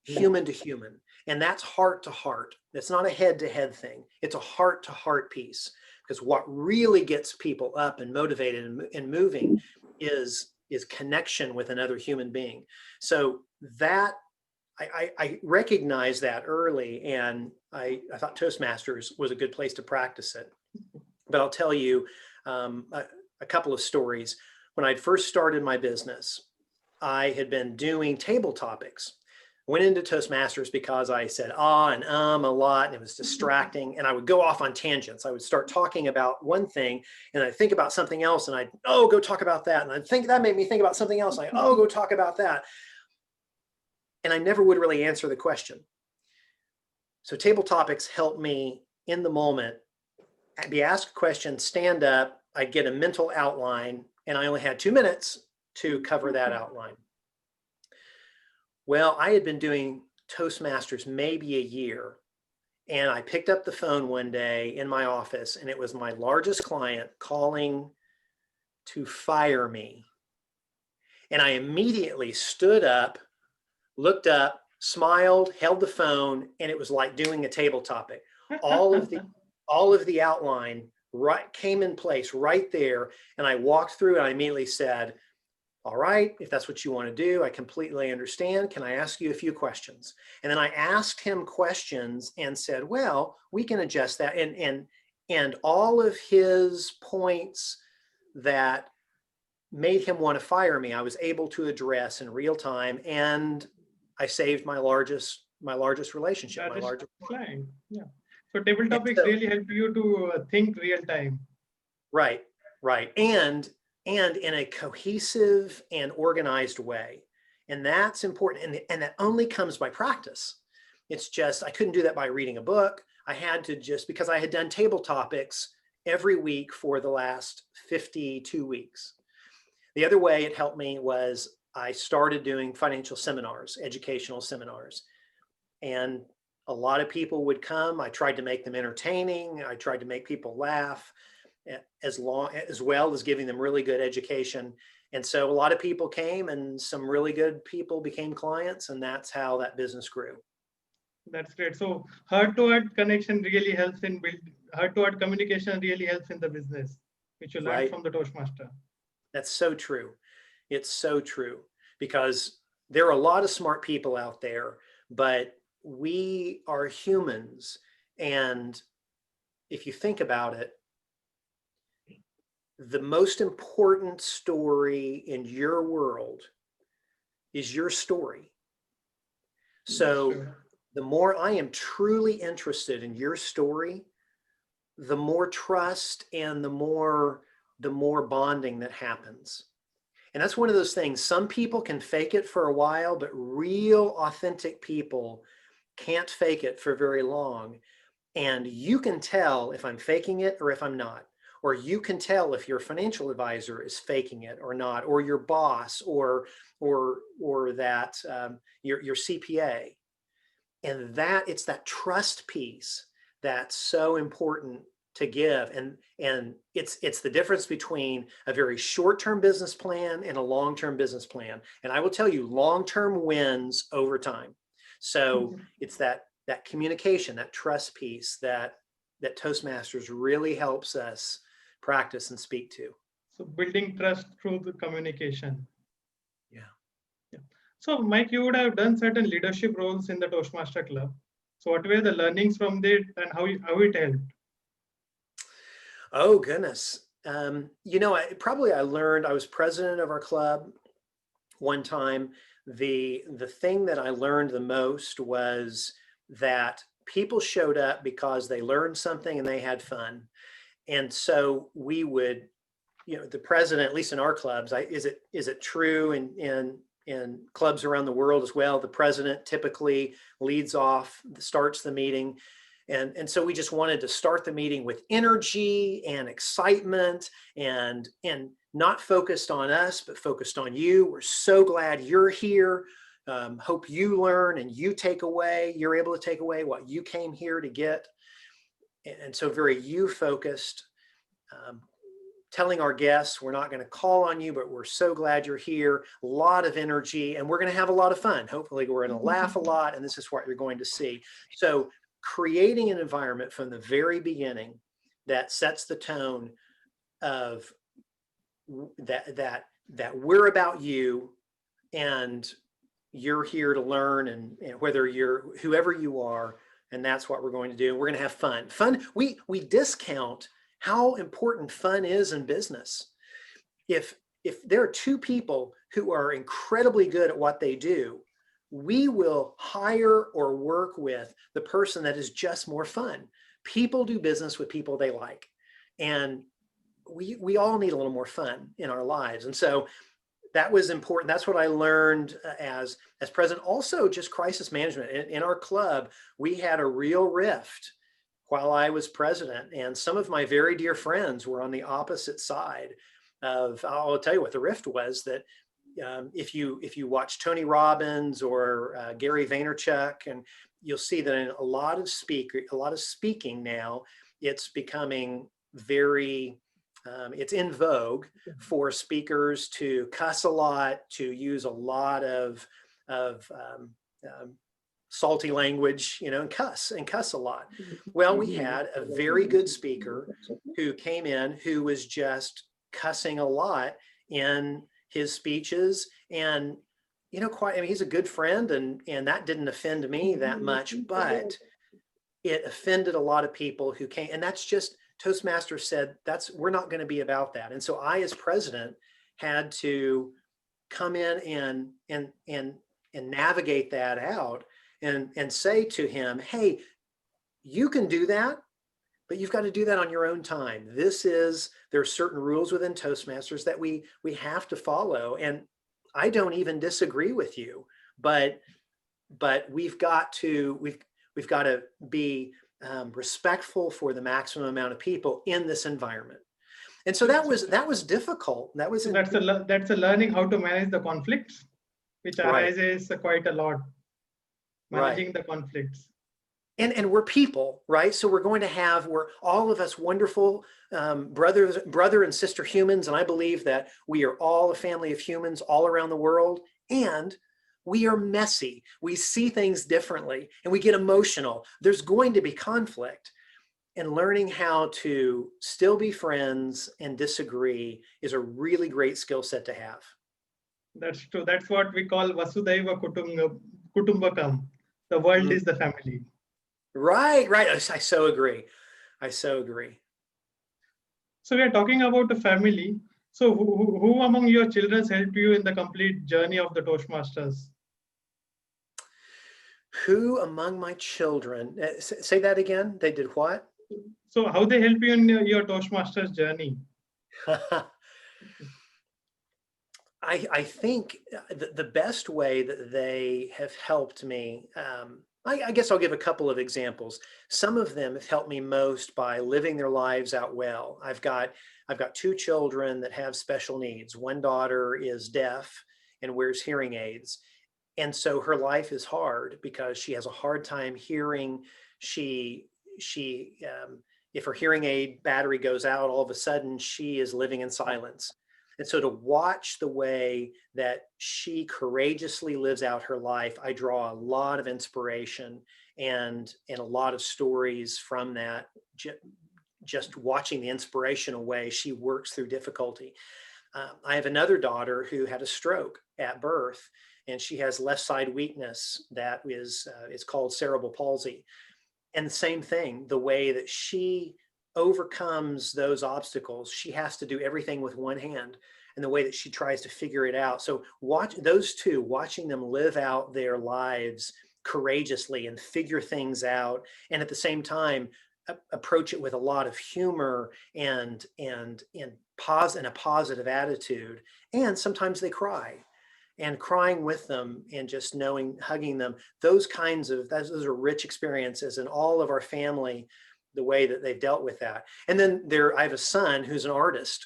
human to human. And that's heart to heart. It's not a head to head thing. It's a heart to heart piece. Because what really gets people up and motivated and moving is connection with another human being. So that I recognized that early, and I thought Toastmasters was a good place to practice it. But I'll tell you a couple of stories. When I'd first started my business, I had been doing table topics. Went into Toastmasters because I said and a lot, and it was distracting, and I would go off on tangents. I would start talking about one thing, and I'd think about something else, and I'd, go talk about that. And I'd think that made me think about something else. And go talk about that. And I never would really answer the question. So table topics helped me in the moment. I'd be asked a question, stand up, I'd get a mental outline, and I only had 2 minutes to cover that outline. Well, I had been doing Toastmasters maybe a year, and I picked up the phone one day in my office, and it was my largest client calling to fire me. And I immediately stood up, looked up, smiled, held the phone, and it was like doing a table topic. All of the outline came in place right there, and I walked through and I immediately said, all right, if that's what you want to do, I completely understand. Can I ask you a few questions? And then I asked him questions and said, well, we can adjust that. And all of his points that made him want to fire me, I was able to address in real time, and I saved my largest relationship, my largest client. Yeah. So table topics really help you to think real time. Right. And in a cohesive and organized way. And that's important. And that only comes by practice. It's just, I couldn't do that by reading a book. I had to because I had done table topics every week for the last 52 weeks. The other way it helped me was I started doing financial seminars, educational seminars. And a lot of people would come. I tried to make them entertaining. I tried to make people laugh, as well as giving them really good education. And so a lot of people came, and some really good people became clients, and that's how that business grew. That's great. So heart-to-heart connection really helps in heart-to-heart communication really helps in the business. which you learned Right. from the Toastmaster. That's so true. It's so true, because there are a lot of smart people out there, but we are humans. And if you think about it, the most important story in your world is your story. So Sure. the more I am truly interested in your story, the more trust and the more bonding that happens. And that's one of those things. Some people can fake it for a while, but real authentic people can't fake it for very long. And you can tell if I'm faking it or if I'm not. Or you can tell if your financial advisor is faking it or not, or your boss, or that your CPA. And that it's that trust piece that's so important to give. And it's the difference between a very short-term business plan and a long-term business plan. And I will tell you, long-term wins over time. So it's that communication, that trust piece that Toastmasters really helps us practice and speak to. So building trust through the communication. Yeah. Yeah. So Mike, you would have done certain leadership roles in the Toastmaster Club. So what were the learnings from it and how it helped? Oh, goodness. You know, I learned, I was president of our club one time. The thing that I learned the most was that people showed up because they learned something and they had fun. And so we would, you know, the president, at least in our clubs, is it true in clubs around the world as well? The president typically leads off, starts the meeting. And so we just wanted to start the meeting with energy and excitement and not focused on us, but focused on you. We're so glad you're here. Hope you learn and you're able to take away what you came here to get. And so very you focused, telling our guests, we're not going to call on you, but we're so glad you're here. A lot of energy, and we're going to have a lot of fun. Hopefully we're going to laugh a lot, and this is what you're going to see. So creating an environment from the very beginning that sets the tone of that we're about you and you're here to learn, and whether you're whoever you are, and that's what we're going to do. We're going to have fun. We discount how important fun is in business. If there are two people who are incredibly good at what they do, we will hire or work with the person that is just more fun. People do business with people they like. And we all need a little more fun in our lives. And so that was important. That's what I learned as president. Also, just crisis management. In our club, we had a real rift while I was president. And some of my very dear friends were on the opposite side of, I'll tell you what the rift was, that if you watch Tony Robbins or Gary Vaynerchuk, and you'll see that in a lot of speaking now, it's becoming very, it's in vogue for speakers to cuss a lot, to use a lot of salty language, you know, and cuss a lot. Well, we had a very good speaker who came in who was just cussing a lot in his speeches, and you know, he's a good friend, and that didn't offend me that much, but it offended a lot of people who came, and that's just, Toastmasters said we're not going to be about that. And so I, as president, had to come in and navigate that out and say to him, hey, you can do that, but you've got to do that on your own time. There are certain rules within Toastmasters that we have to follow. And I don't even disagree with you, but we've got to be respectful for the maximum amount of people in this environment. And so that was difficult. That's a learning how to manage the conflicts, which arises quite a lot. Managing the conflicts. And we're people, right? So we're all of us wonderful brother and sister humans. And I believe that we are all a family of humans all around the world. And we are messy. We see things differently and we get emotional. There's going to be conflict. and learning how to still be friends and disagree is a really great skill set to have. That's true. That's what we call Vasudhaiva Kutumbakam. The world is the family. Right, right. I so agree. I so agree. So we are talking about the family. So who among your children helped you in the complete journey of the Toastmasters? Who among my children, say that again, they did what? So how they help you in your Toastmasters journey? I think the best way that they have helped me, I guess I'll give a couple of examples. Some of them have helped me most by living their lives out well. I've got 2 children that have special needs. One daughter is deaf and wears hearing aids. And so her life is hard because she has a hard time hearing. If her hearing aid battery goes out, all of a sudden she is living in silence. And so to watch the way that she courageously lives out her life, I draw a lot of inspiration and a lot of stories from that, just watching the inspirational way she works through difficulty. I have another daughter who had a stroke at birth, and she has left side weakness that is called cerebral palsy. And the same thing, the way that she overcomes those obstacles, she has to do everything with one hand, and the way that she tries to figure it out. So watching them live out their lives courageously and figure things out, and at the same time approach it with a lot of humor and a positive attitude. And sometimes they cry, and crying with them and just hugging them, those are rich experiences in all of our family, the way that they've dealt with that. And then I have a son who's an artist,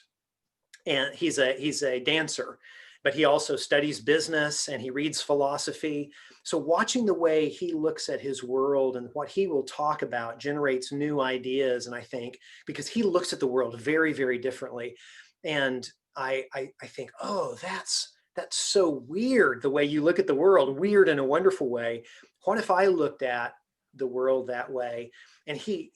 and he's a dancer, but he also studies business and he reads philosophy. So watching the way he looks at his world and what he will talk about generates new ideas. And I think because he looks at the world very, very differently. And I think, oh, that's so weird, the way you look at the world, weird in a wonderful way. What if I looked at the world that way? And he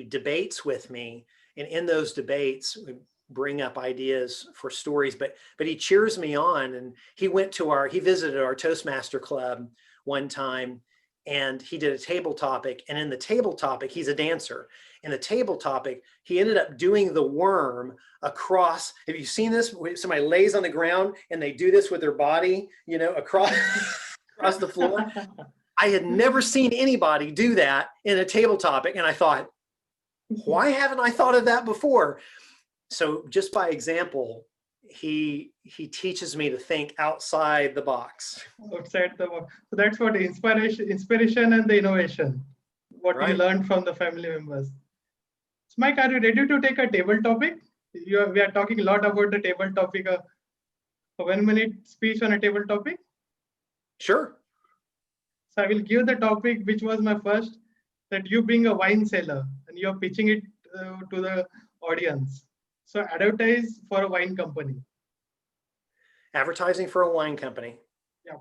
debates with me, and in those debates we bring up ideas for stories, but he cheers me on. And he visited our Toastmaster club one time, and he did a table topic, and in the table topic, he's a dancer. In the table topic, he ended up doing the worm across. Have you seen this? Somebody lays on the ground and they do this with their body, across the floor. I had never seen anybody do that in a table topic. And I thought, why haven't I thought of that before? So just by example, he teaches me to think outside the box. Outside the box. So that's what inspiration and the innovation, what you learned from the family members. So Mike, are you ready to take a table topic? We are talking a lot about the table topic. A 1-minute speech on a table topic. Sure. So I will give the topic, which was my first, that you being a wine seller and you're pitching it to the audience. So advertise for a wine company. Advertising for a wine company. Yeah.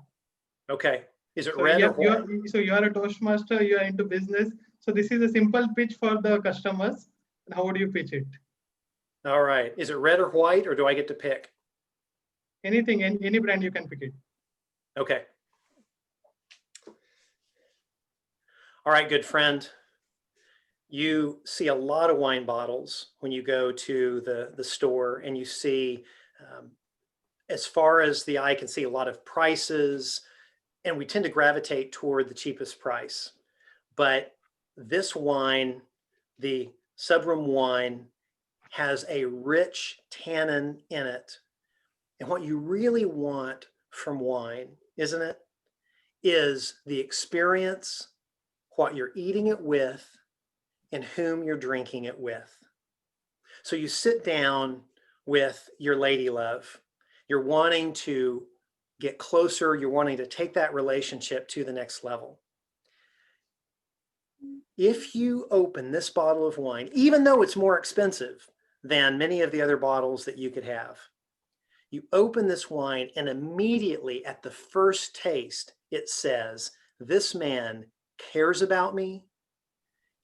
Okay. Is it red or white? So you are a Toastmaster, you are into business. So this is a simple pitch for the customers. And how would you pitch it? All right. Is it red or white, or do I get to pick? Anything, any brand you can pick it. Okay. All right, good friend. You see a lot of wine bottles when you go to the store, and you see, as far as the eye can see, a lot of prices, and we tend to gravitate toward the cheapest price. But this wine, the Subrum wine, has a rich tannin in it. And what you really want from wine, isn't it, is the experience, what you're eating it with, and whom you're drinking it with. So you sit down with your lady love. You're wanting to get closer. You're wanting to take that relationship to the next level. If you open this bottle of wine, even though it's more expensive than many of the other bottles that you could have, you open this wine, and immediately at the first taste, it says, this man cares about me.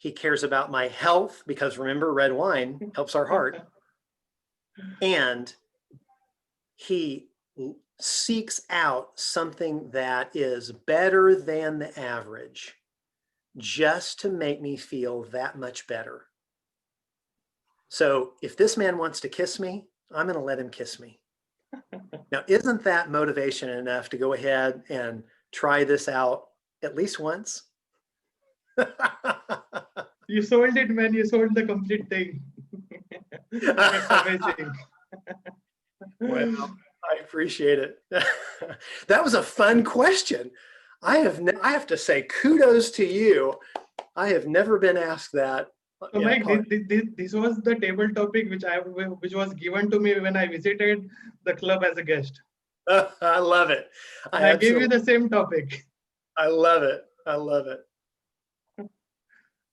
He cares about my health because remember, red wine helps our heart. And he seeks out something that is better than the average just to make me feel that much better. So if this man wants to kiss me, I'm going to let him kiss me. Now, isn't that motivation enough to go ahead and try this out at least once? You sold it, man. You sold the complete thing. That's amazing. Well, I appreciate it. That was a fun question. I have to say kudos to you. I have never been asked that. So Mike, this was the table topic which was given to me when I visited the club as a guest. I love it. I gave you the same topic. I love it. I love it.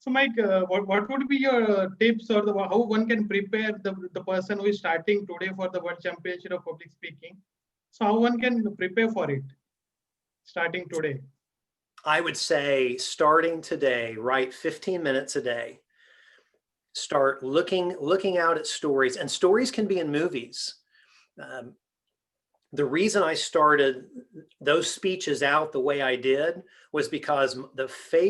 So Mike, what would be your tips or how one can prepare the person who is starting today for the World Championship of Public Speaking? So how one can prepare for it starting today? I would say starting today, write 15 minutes a day. Start looking out at stories, and stories can be in movies. The reason I started those speeches out the way I did was because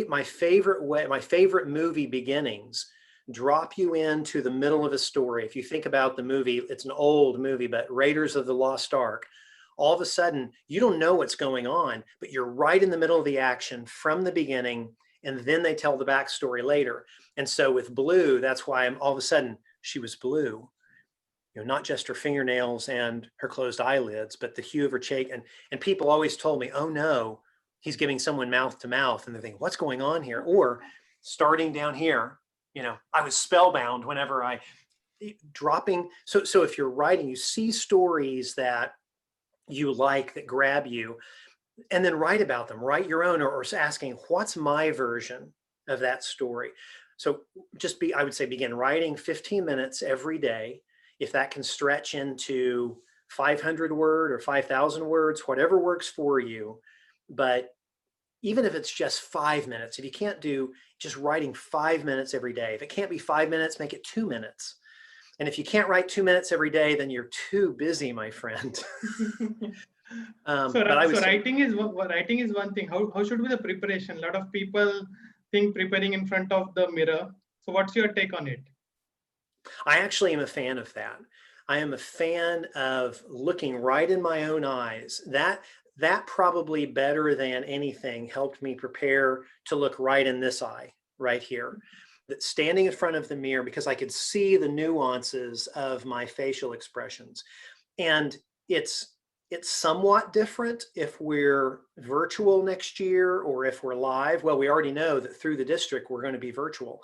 my favorite movie beginnings drop you into the middle of a story. If you think about the movie, it's an old movie, but Raiders of the Lost Ark. All of a sudden, you don't know what's going on, but you're right in the middle of the action from the beginning, and then they tell the backstory later. And so with Blue, that's why all of a sudden she was blue. You know, not just her fingernails and her closed eyelids, but the hue of her cheek. And people always told me, oh no, he's giving someone mouth to mouth. And they're thinking, what's going on here? Or starting down here, you know, I was spellbound whenever dropping. So if you're writing, you see stories that you like, that grab you, and then write about them, write your own, or asking, what's my version of that story? So I would say begin writing 15 minutes every day. If that can stretch into 500 word or 5,000 words, whatever works for you. But even if it's just 5 minutes, if you can't do just writing 5 minutes every day, if it can't be 5 minutes, make it 2 minutes. And if you can't write 2 minutes every day, then you're too busy, my friend. Writing is one thing. How should be the preparation? A lot of people think preparing in front of the mirror. So what's your take on it? I actually am a fan of that. I am a fan of looking right in my own eyes. That probably better than anything helped me prepare to look right in this eye, right here. That standing in front of the mirror, because I could see the nuances of my facial expressions. And it's somewhat different if we're virtual next year or if we're live. Well, we already know that through the district, we're going to be virtual.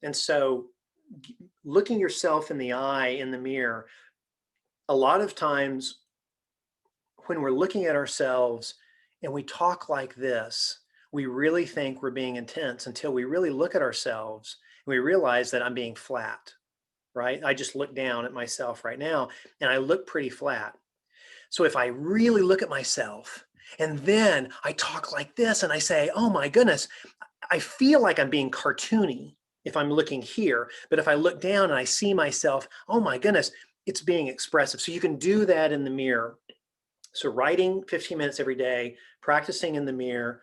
And so looking yourself in the eye in the mirror, a lot of times when we're looking at ourselves and we talk like this, we really think we're being intense until we really look at ourselves and we realize that I'm being flat, right? I just look down at myself right now and I look pretty flat. So if I really look at myself and then I talk like this and I say, oh my goodness, I feel like I'm being cartoony if I'm looking here, but if I look down and I see myself, oh my goodness, it's being expressive. So you can do that in the mirror. So writing 15 minutes every day, practicing in the mirror,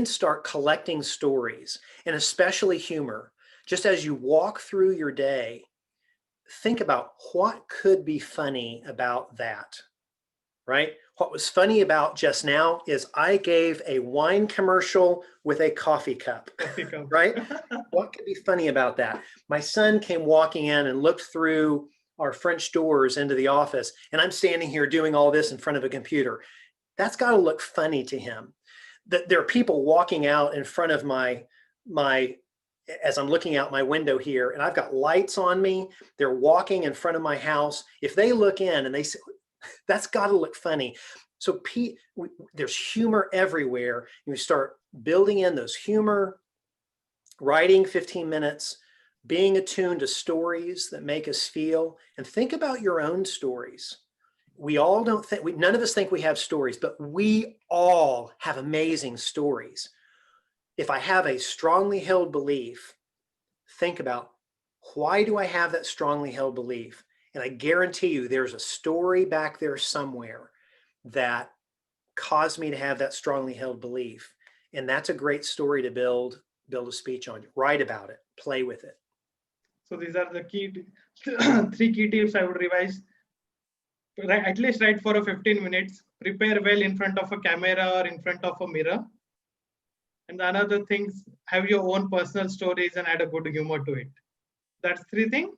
start collecting stories, and especially humor. Just as you walk through your day, think about what could be funny about that, right? What was funny about just now is I gave a wine commercial with a coffee cup, right? What could be funny about that? My son came walking in and looked through our French doors into the office, and I'm standing here doing all this in front of a computer. That's got to look funny to him. That there are people walking out in front of as I'm looking out my window here, and I've got lights on me. They're walking in front of my house. If they look in and they say, that's got to look funny. So there's humor everywhere. You start building in those humor, writing 15 minutes, being attuned to stories that make us feel, and think about your own stories. We all don't think, none of us think we have stories, but we all have amazing stories. if I have a strongly held belief, think about, why do I have that strongly held belief? And I guarantee you there's a story back there somewhere that caused me to have that strongly held belief. And that's a great story to build a speech on. Write about it, play with it. So these are the key, 3 key tips I would revise. At least write for a 15 minutes, prepare well in front of a camera or in front of a mirror. And the another things, have your own personal stories and add a good humor to it. That's 3 things.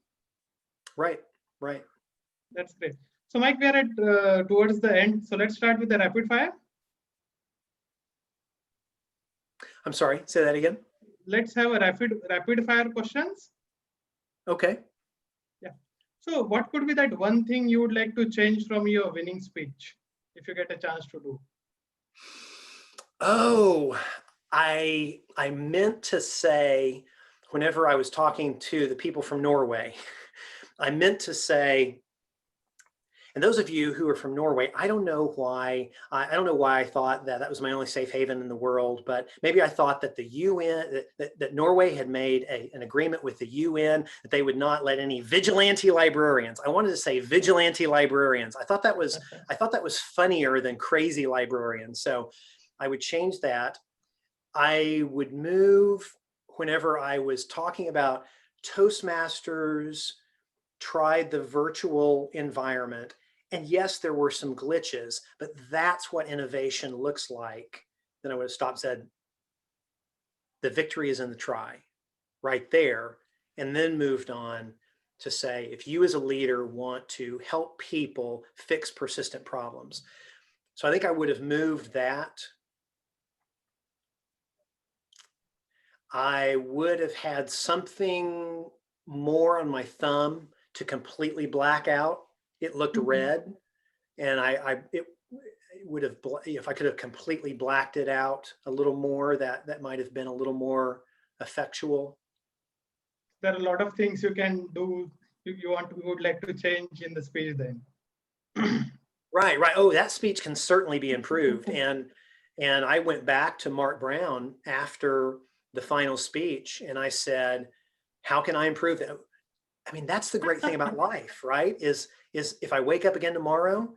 Right, right. That's great. So Mike, we are at towards the end. So let's start with the rapid fire. I'm sorry, say that again. Let's have a rapid fire questions. Okay. Yeah. So what could be that one thing you would like to change from your winning speech if you get a chance to do? Oh, I meant to say, whenever I was talking to the people from Norway, I meant to say, and those of you who are from Norway, I don't know why I thought that was my only safe haven in the world, but maybe I thought that the UN, that Norway had made an agreement with the UN that they would not let any vigilante librarians. I wanted to say vigilante librarians. I thought that was funnier than crazy librarians. So I would change that. I would move, whenever I was talking about Toastmasters tried the virtual environment. And yes, there were some glitches, but that's what innovation looks like. Then I would have stopped, said, the victory is in the try, right there. And then moved on to say, if you as a leader want to help people fix persistent problems. So I think I would have moved that. I would have had something more on my thumb to completely black out. It looked red, and it would have, if I could have completely blacked it out a little more, that might have been a little more effectual. There are a lot of things you can do. You would like to change in the speech then. Right. Oh, that speech can certainly be improved. And I went back to Mark Brown after the final speech, and I said, how can I improve that? I mean, that's the great thing about life, right? Is if I wake up again tomorrow,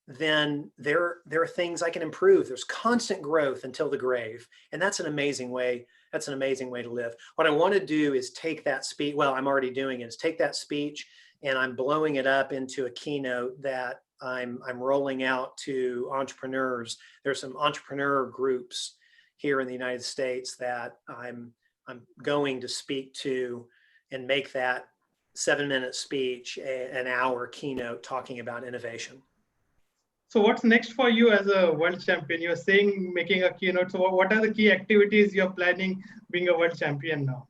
then there are things I can improve. There's constant growth until the grave. And that's an amazing way. That's an amazing way to live. What I want to do is take that speech. Well, I'm already doing it, is take that speech and I'm blowing it up into a keynote that I'm rolling out to entrepreneurs. There's some entrepreneur groups here in the United States that I'm going to speak to and make that 7-minute speech an hour keynote talking about innovation. So what's next for you as a world champion? You're saying making a keynote. So what are the key activities you're planning being a world champion now?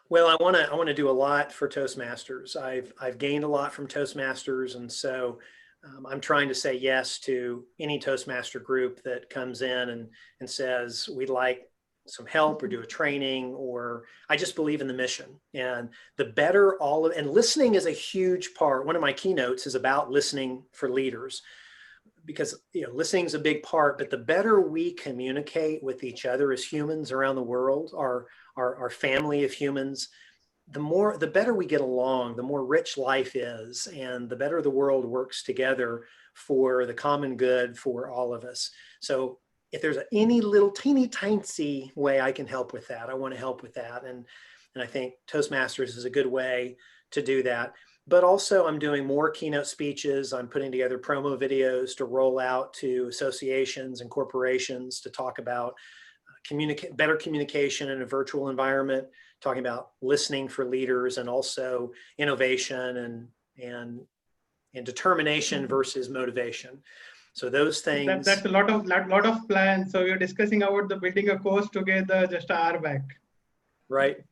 Well, I want to do a lot for Toastmasters. I've gained a lot from Toastmasters, and so I'm trying to say yes to any Toastmaster group that comes in and says we'd like some help or do a training, or I just believe in the mission. And the better and listening is a huge part. One of my keynotes is about listening for leaders, because listening is a big part, but the better we communicate with each other as humans around the world, our family of humans, the better we get along, the more rich life is, and the better the world works together for the common good for all of us. So if there's any little teeny tiny way I can help with that, I want to help with that. And I think Toastmasters is a good way to do that. But also I'm doing more keynote speeches. I'm putting together promo videos to roll out to associations and corporations to talk about better communication in a virtual environment, talking about listening for leaders, and also innovation and determination versus motivation. So those things. That's a lot of plans. So we're discussing about the building a course together just an hour back. Right.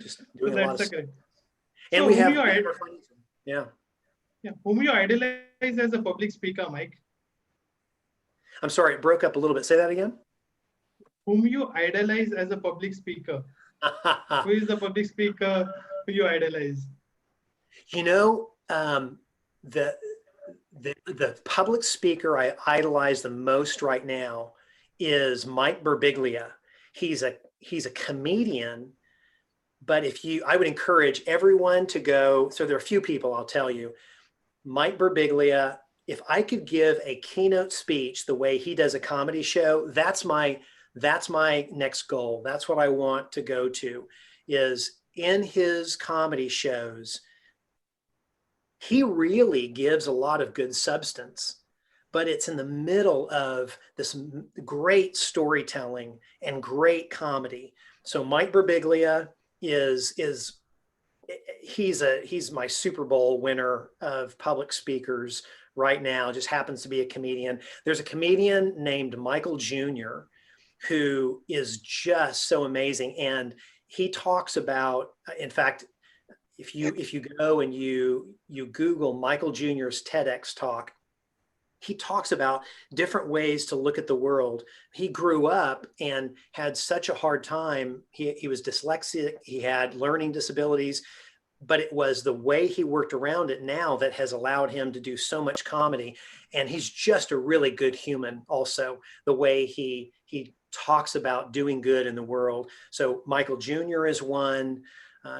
Just doing So a lot of that's stuff. great. And so we have yeah. Whom you idolize as a public speaker, Mike? I'm sorry, it broke up a little bit. Say that again. Whom you idolize as a public speaker? Who is the public speaker who you idolize? The public speaker I idolize the most right now is Mike Birbiglia. He's a comedian, but I would encourage everyone to go. So there are a few people I'll tell you. Mike Birbiglia, if I could give a keynote speech the way he does a comedy show, that's my next goal. That's what I want to go to, is in his comedy shows, he really gives a lot of good substance, but it's in the middle of this great storytelling and great comedy. So Mike Birbiglia he's my Super Bowl winner of public speakers right now, just happens to be a comedian. There's a comedian named Michael Jr. who is just so amazing. And he talks about, in fact, if you go and you Google Michael Jr.'s TEDx talk, he talks about different ways to look at the world. He grew up and had such a hard time. He was dyslexic, he had learning disabilities, but it was the way he worked around it now that has allowed him to do so much comedy. And he's just a really good human also, the way he talks about doing good in the world. So Michael Jr. is one.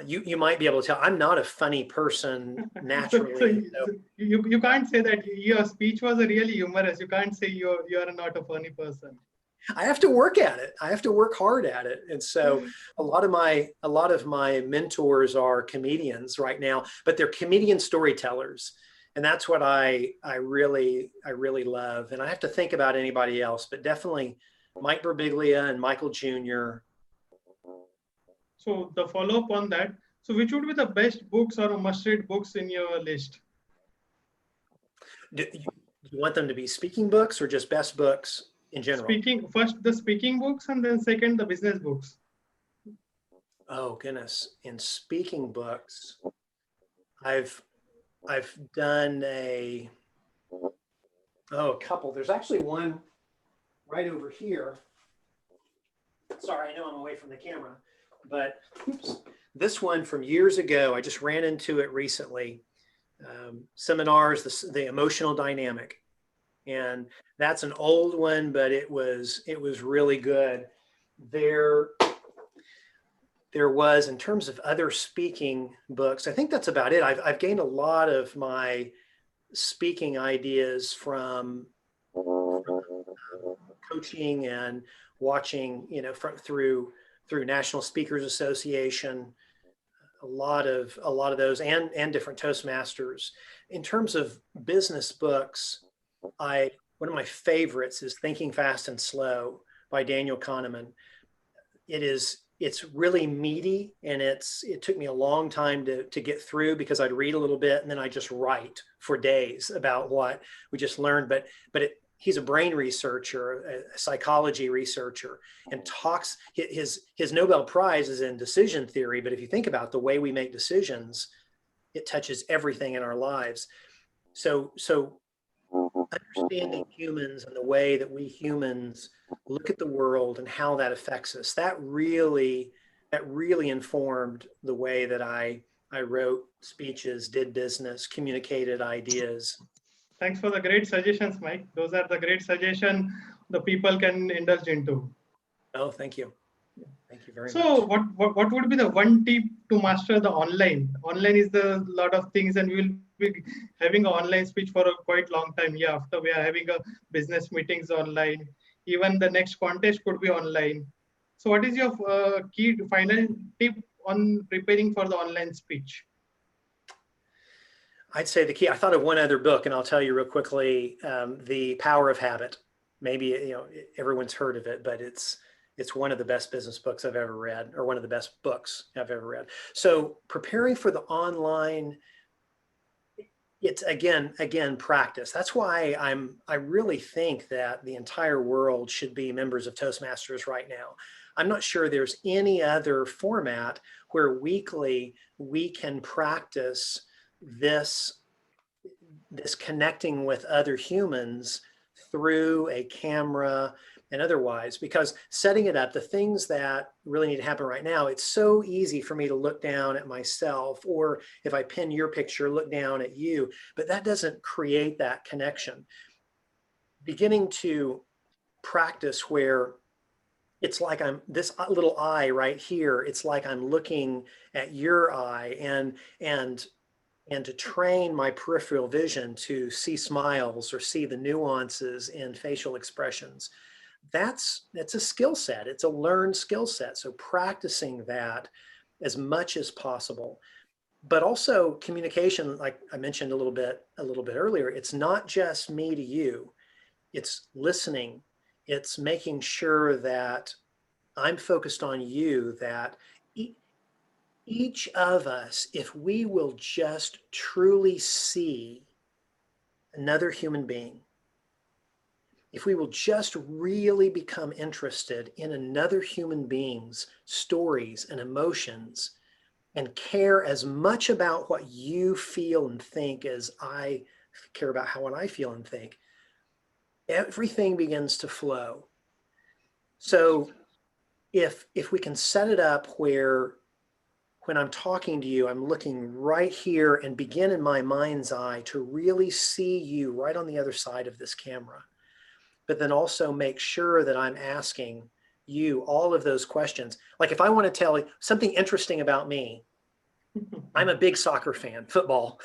You might be able to tell I'm not a funny person naturally. So you can't say that your speech was really humorous. You can't say you are not a funny person. I have to work at it. I have to work hard at it. And so a lot of my mentors are comedians right now, but they're comedian storytellers. And that's what I really love. And I have to think about anybody else, but definitely Mike Birbiglia and Michael Jr. So the follow-up on that, so which would be the best books or must-read books in your list? Do you want them to be speaking books or just best books in general? First the speaking books and then second the business books. Oh goodness. In speaking books, I've done a couple. There's actually one right over here. Sorry, I know I'm away from the camera, but this one from years ago, I just ran into it recently. Seminars, the emotional dynamic. And that's an old one, but it was really good. There was, in terms of other speaking books, I think that's about it. I've gained a lot of my speaking ideas from coaching and watching, through National Speakers Association, a lot of those, and different Toastmasters. In terms of business books, one of my favorites is Thinking Fast and Slow by Daniel Kahneman. It's really meaty, and it took me a long time to get through, because I'd read a little bit and then I just write for days about what we just learned. But he's a brain researcher, a psychology researcher, and talks, his Nobel Prize is in decision theory. But if you think about the way we make decisions, it touches everything in our lives. So understanding humans and the way that we humans look at the world and how that affects us, that really informed the way that I wrote speeches, did business, communicated ideas. Thanks for the great suggestions, Mike. Those are the great suggestions the people can indulge into. Oh, thank you. Thank you very much. So what would be the one tip to master the online? Online is a lot of things, and we will be having an online speech for a quite long time. Yeah, after we are having a business meetings online, even the next contest could be online. So what is your key final tip on preparing for the online speech? I'd say the key, I thought of one other book, and I'll tell you real quickly, The Power of Habit. Maybe everyone's heard of it, but it's one of the best business books I've ever read, or one of the best books I've ever read. So preparing for the online, it's again practice. That's why I really think that the entire world should be members of Toastmasters right now. I'm not sure there's any other format where weekly we can practice this connecting with other humans through a camera and otherwise, because setting it up, the things that really need to happen right now, it's so easy for me to look down at myself, or if I pin your picture, look down at you, but that doesn't create that connection. Beginning to practice where it's like I'm this little eye right here. It's like I'm looking at your eye, and to train my peripheral vision to see smiles or see the nuances in facial expressions. That's a skill set. It's a learned skill set. So practicing that as much as possible. But also communication, like I mentioned a little bit earlier, it's not just me to you. It's listening. It's making sure that I'm focused on you, that each of us, if we will just truly see another human being, if we will just really become interested in another human being's stories and emotions and care as much about what you feel and think as I care about what I feel and think, everything begins to flow. So if we can set it up where when I'm talking to you, I'm looking right here and begin in my mind's eye to really see you right on the other side of this camera, but then also make sure that I'm asking you all of those questions. Like if I want to tell you something interesting about me, I'm a big soccer fan, football.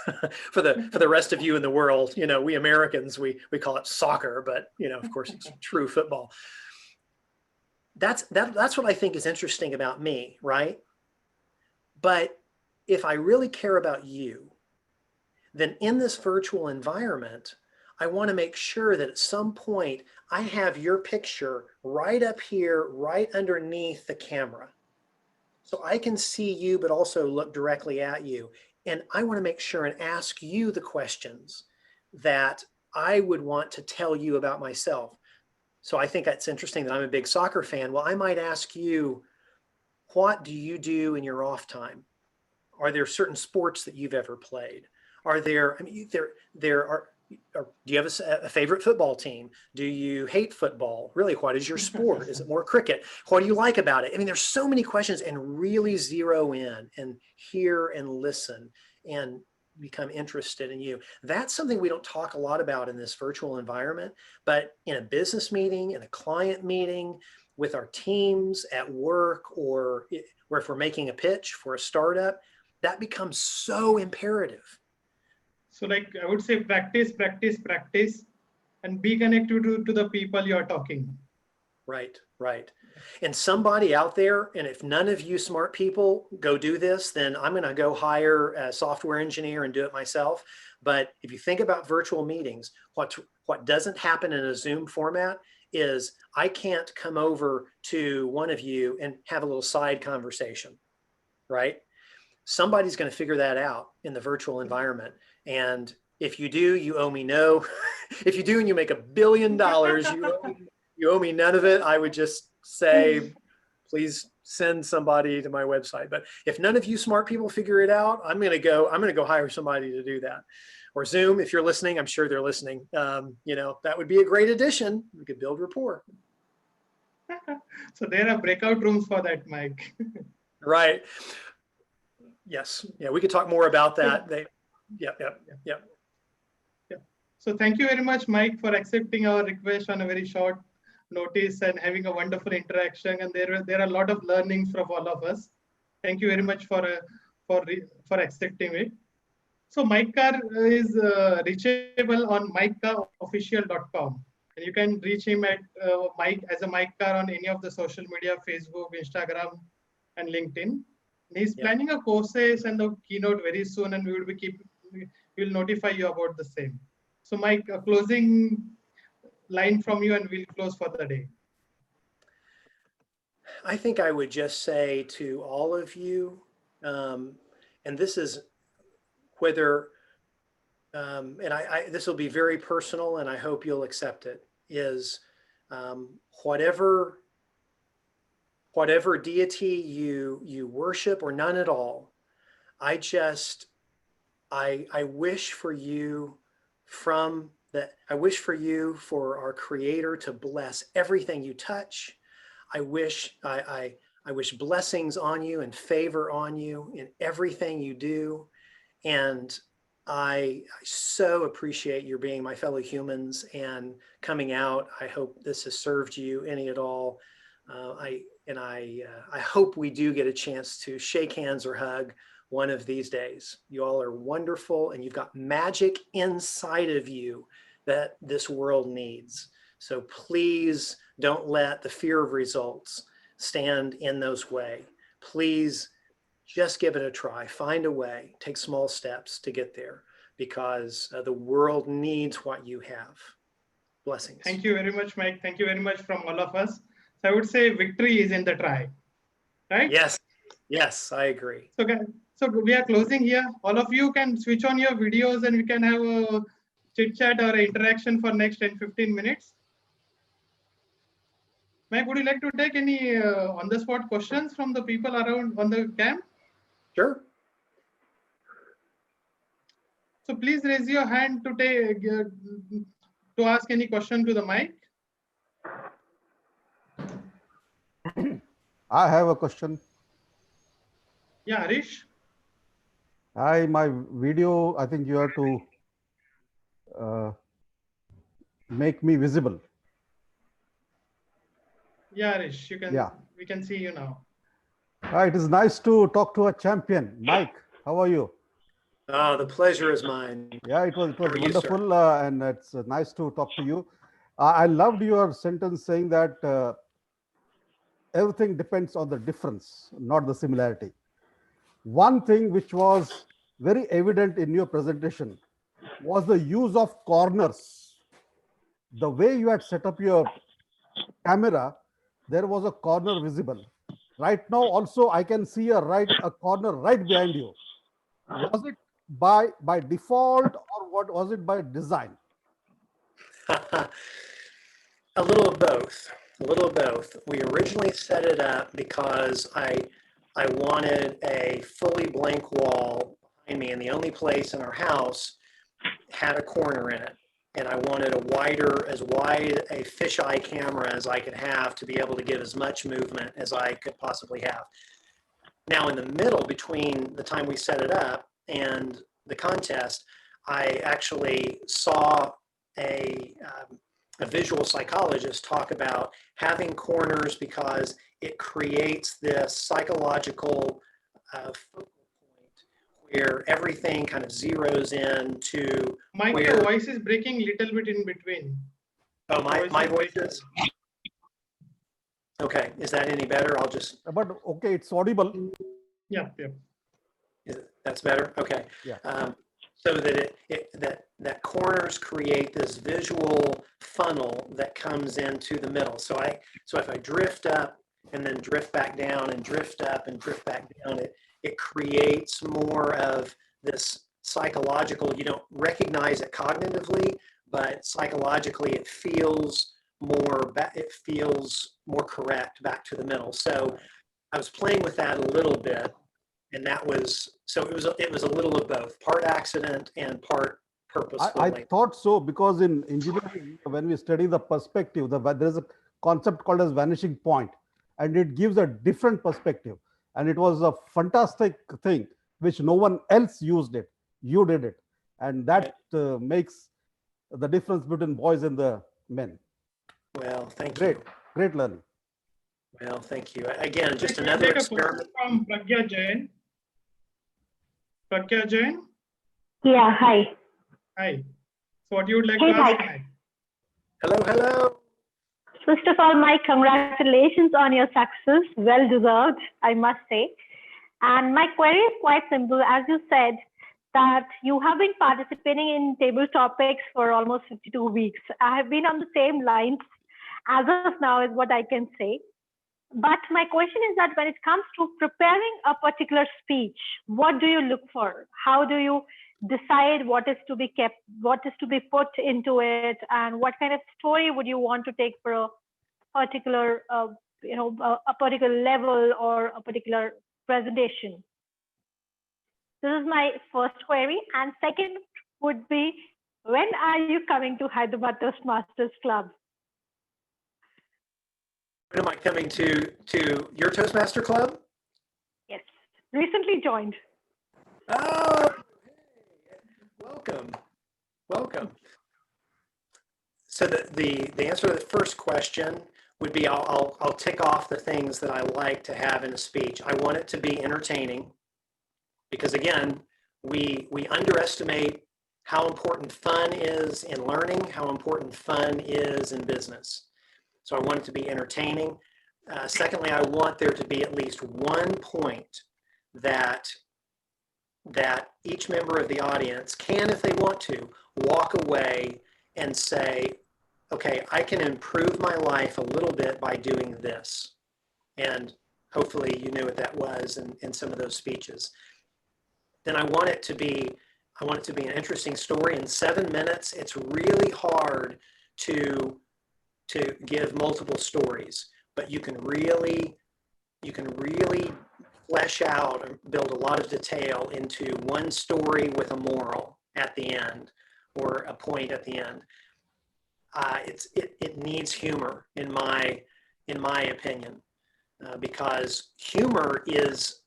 for the rest of you in the world, you know, we Americans, we call it soccer, but you know, of course, it's true football. That's what I think is interesting about me, right? But if I really care about you, then in this virtual environment, I want to make sure that at some point I have your picture right up here, right underneath the camera. So I can see you, but also look directly at you. And I want to make sure and ask you the questions that I would want to tell you about myself. So I think that's interesting that I'm a big soccer fan. Well, I might ask you, what do you do in your off time? Are there certain sports that you've ever played? Are there, I mean, there are, do you have a favorite football team? Do you hate football? Really, what is your sport? Is it more cricket? What do you like about it? I mean, there's so many questions, and really zero in and hear and listen and become interested in you. That's something we don't talk a lot about in this virtual environment, but in a business meeting, in a client meeting, with our teams at work, or if we're making a pitch for a startup, that becomes so imperative. So like I would say practice, practice, practice, and be connected to the people you're talking. Right, right. And somebody out there, and if none of you smart people go do this, then I'm going to go hire a software engineer and do it myself. But if you think about virtual meetings, what doesn't happen in a Zoom format is I can't come over to one of you and have a little side conversation, right? Somebody's going to figure that out in the virtual environment. And if you do, you owe me no. If you do and you make $1 billion, you owe me none of it. I would just say, please send somebody to my website. But if none of you smart people figure it out, I'm going to go hire somebody to do that. Or Zoom, if you're listening, I'm sure they're listening. You know, that would be a great addition. We could build rapport. So there are breakout rooms for that, Mike. Right. Yes. Yeah, we could talk more about that. Yeah. So thank you very much, Mike, for accepting our request on a very short notice and having a wonderful interaction. And there are a lot of learnings from all of us. Thank you very much for accepting it. So Mike Carr is reachable on mikecarrofficial.com. And you can reach him at Mike Carr on any of the social media, Facebook, Instagram, and LinkedIn. He's planning a courses and a keynote very soon, and we'll notify you about the same. So Mike, a closing line from you, and we'll close for the day. I think I would just say to all of you, and this is whether, and this will be very personal, and I hope you'll accept it, is whatever deity you worship or none at all, I wish for you I wish for you, for our Creator, to bless everything you touch. I wish blessings on you and favor on you in everything you do. And I so appreciate your being my fellow humans and coming out. I hope this has served you any at all. I hope we do get a chance to shake hands or hug one of these days. You all are wonderful, and you've got magic inside of you that this world needs. So please don't let the fear of results stand in those way. Please just give it a try, find a way, take small steps to get there, because the world needs what you have. Blessings. Thank you very much, Mike. Thank you very much from all of us. So I would say victory is in the try, right? Yes, yes, I agree. So, so we are closing here. All of you can switch on your videos and we can have a chit chat or interaction for next 10-15 minutes. Mike, would you like to take any on the spot questions from the people around on the camp? Sure. So please raise your hand to take to ask any question to the mic. I have a question. Yeah, Harish. My video, I think you have to make me visible. Yeah, Harish, you can. Yeah. We can see you now. It is nice to talk to a champion. Mike, how are you? Oh, the pleasure is mine. Yeah, it was How are you, wonderful, and it's nice to talk to you. I loved your sentence saying that everything depends on the difference, not the similarity. One thing which was very evident in your presentation was the use of corners. The way you had set up your camera, there was a corner visible. Right now, also, I can see a corner right behind you. Was it by default, or what was it by design? A little of both. A little of both. We originally set it up because I wanted a fully blank wall behind me, and the only place in our house had a corner in it. And I wanted as wide a fisheye camera as I could have to be able to get as much movement as I could possibly have. Now, in the middle, between the time we set it up and the contest, I actually saw a visual psychologist talk about having corners because it creates this psychological focal point where everything kind of zeroes in to Mike, where... your voice is breaking a little bit in between. Oh, my voice is? Okay, is that any better? I'll just... But okay, it's audible. Yeah. That's better? Okay. Yeah. So that that corners create this visual funnel that comes into the middle. So if I drift up and then drift back down and drift up and drift back down, it creates more of this psychological, you don't recognize it cognitively, but psychologically it feels more correct back to the middle. So I was playing with that a little bit, and that was, so it was a little of both, part accident and part purposeful. I thought so, because in engineering, when we study the perspective, there is a concept called as vanishing point, and it gives a different perspective. And it was a fantastic thing, which no one else used it. You did it. And that makes the difference between boys and the men. Well, thank you. Great learning. Well, thank you. Again, just another experiment. From Pragya Jain. Pragya Jain? Yeah, hi. Hi. So what you would like to ask Mike? Hello. First of all, Mike, congratulations on your success. Well deserved, I must say. And my query is quite simple. As you said, that you have been participating in table topics for almost 52 weeks. I have been on the same lines as of now, is what I can say. But my question is that when it comes to preparing a particular speech, what do you look for? How do you decide what is to be kept, what is to be put into it, and what kind of story would you want to take for a particular, a particular level or a particular presentation? This is my first query. And second would be, when are you coming to Hyderabad Toastmasters Club? When am I coming to your Toastmaster Club? Yes, recently joined. Oh, Welcome. Welcome. So the answer to the first question would be I'll tick off the things that I like to have in a speech. I want it to be entertaining because again, we underestimate how important fun is in learning, how important fun is in business. So I want it to be entertaining. Secondly, I want there to be at least one point that each member of the audience can, if they want to, walk away and say, okay, I can improve my life a little bit by doing this. And hopefully you knew what that was in some of those speeches. Then I want it to be an interesting story. In 7 minutes, it's really hard to give multiple stories, but you can really flesh out and build a lot of detail into one story with a moral at the end or a point at the end. It needs humor in my opinion, because humor is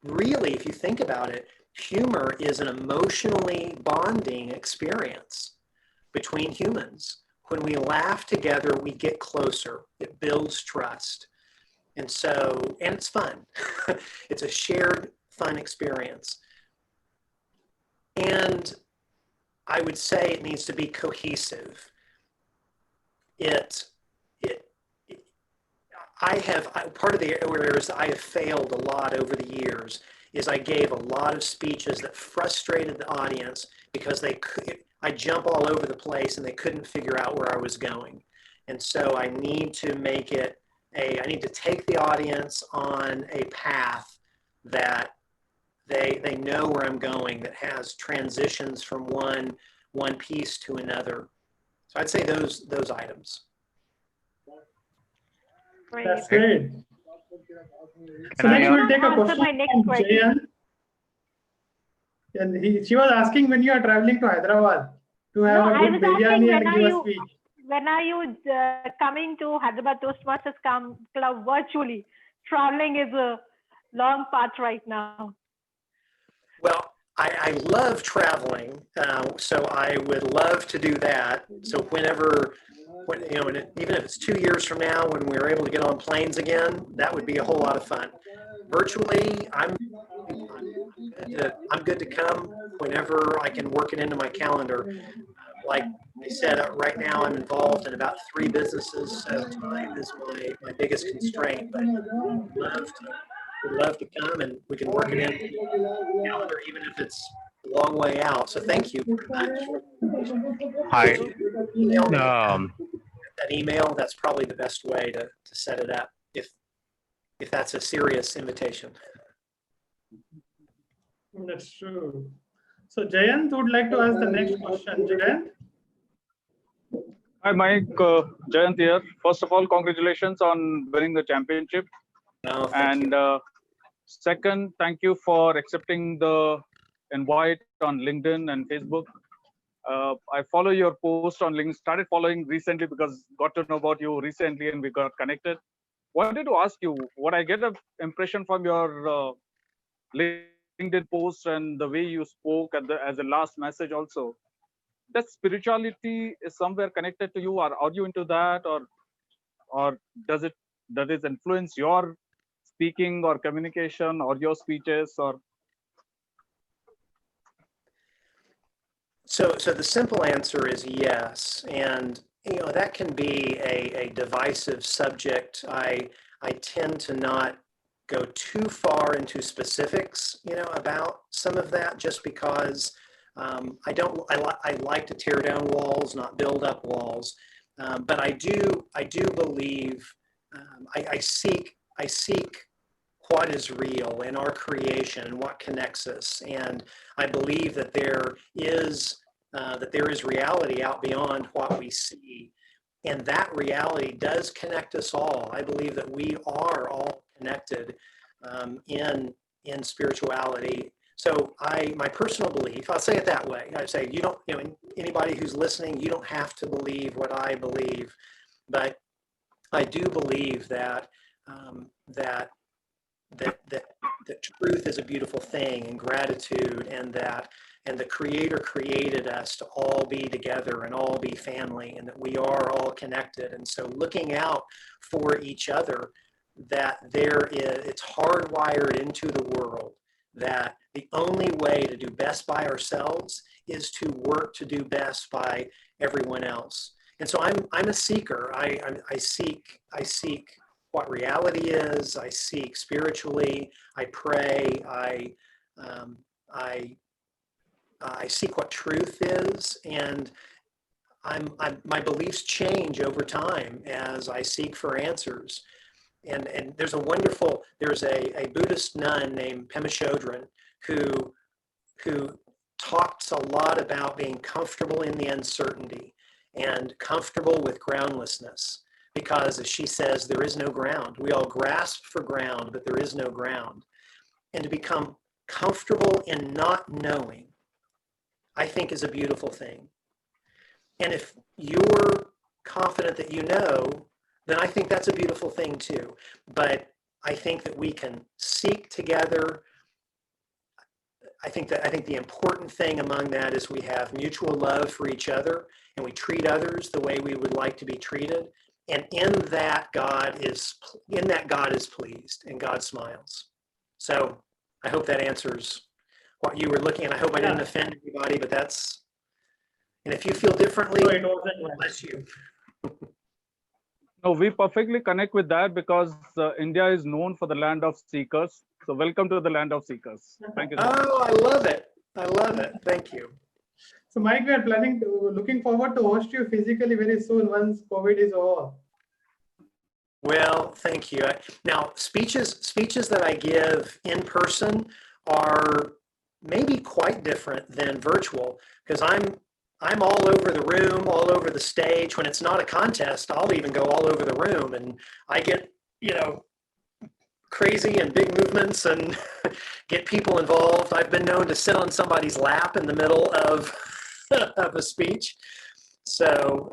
really, if you think about it, humor is an emotionally bonding experience between humans. When we laugh together, we get closer. It builds trust. And it's fun. It's a shared fun experience. And I would say it needs to be cohesive. Part of the areas that I have failed a lot over the years is I gave a lot of speeches that frustrated the audience because I jump all over the place and they couldn't figure out where I was going. And so I need to make it I need to take the audience on a path that they know where I'm going, that has transitions from one piece to another. So I'd say those items. Great. That's great. So next we'll take a Answer question my next from question. Jayan. And she was asking when you are traveling to Hyderabad to have No, a I good was asking biryani and give a speech. when are you coming to Hyderabad Toastmasters Club virtually? Traveling is a long path right now. Well, I love traveling, so I would love to do that. So even if it's 2 years from now, when we're able to get on planes again, that would be a whole lot of fun. Virtually, I'm good to come whenever I can work it into my calendar. Like I said, right now I'm involved in about 3 businesses, so time is my biggest constraint. But would love to come and we can work it in the calendar, even if it's a long way out. So thank you very much. Hi. That email, that's probably the best way to set it up if that's a serious invitation. That's true. So Jayant would like to ask the next question. Jayant? Hi, Mike. Jayant here. First of all, congratulations on winning the championship. Thank you. Second, thank you for accepting the invite on LinkedIn and Facebook. I follow your post on LinkedIn, started following recently because got to know about you recently and we got connected. Wanted to ask you, what I get an impression from your LinkedIn post and the way you spoke as a last message also, that spirituality is somewhere connected to you, or are you into that, or does it influence your speaking or communication or your speeches? Or So the simple answer is yes, and that can be a divisive subject. I tend to not go too far into specifics, about some of that, just because I like to tear down walls, not build up walls. But I do believe I seek what is real in our creation and what connects us, and I believe that there is reality out beyond what we see, and that reality does connect us all. I believe that we are all connected in spirituality. So my personal belief, I'll say it that way. I say anybody who's listening, you don't have to believe what I believe, but I do believe that that truth is a beautiful thing, and gratitude, and that And the Creator created us to all be together and all be family, and that we are all connected. And so looking out for each other, that it's hardwired into the world that the only way to do best by ourselves is to work to do best by everyone else. And so I'm a seeker. I seek what reality is. I seek spiritually. I pray. I seek what truth is, and my beliefs change over time as I seek for answers. And there's a Buddhist nun named Pema Chodron who talks a lot about being comfortable in the uncertainty and comfortable with groundlessness, because as she says, there is no ground. We all grasp for ground, but there is no ground. And to become comfortable in not knowing, I think, is a beautiful thing. And if you're confident that you know, then I think that's a beautiful thing too. But I think that we can seek together. I think the important thing among that is we have mutual love for each other, and we treat others the way we would like to be treated. And in that God is pleased, and God smiles. So I hope that answers what you were looking at. I hope I didn't offend anybody, but that's, and if you feel differently, bless you. No, we perfectly connect with that, because India is known for the land of seekers. So welcome to the land of seekers. Thank you. Oh, I love it. I love it. Thank you. So Mike, we are looking forward to host you physically very soon once COVID is over. Well, thank you. Now, speeches that I give in person are maybe quite different than virtual, because I'm all over the room, all over the stage. When it's not a contest, I'll even go all over the room, and I get, crazy and big movements and get people involved. I've been known to sit on somebody's lap in the middle of of a speech. So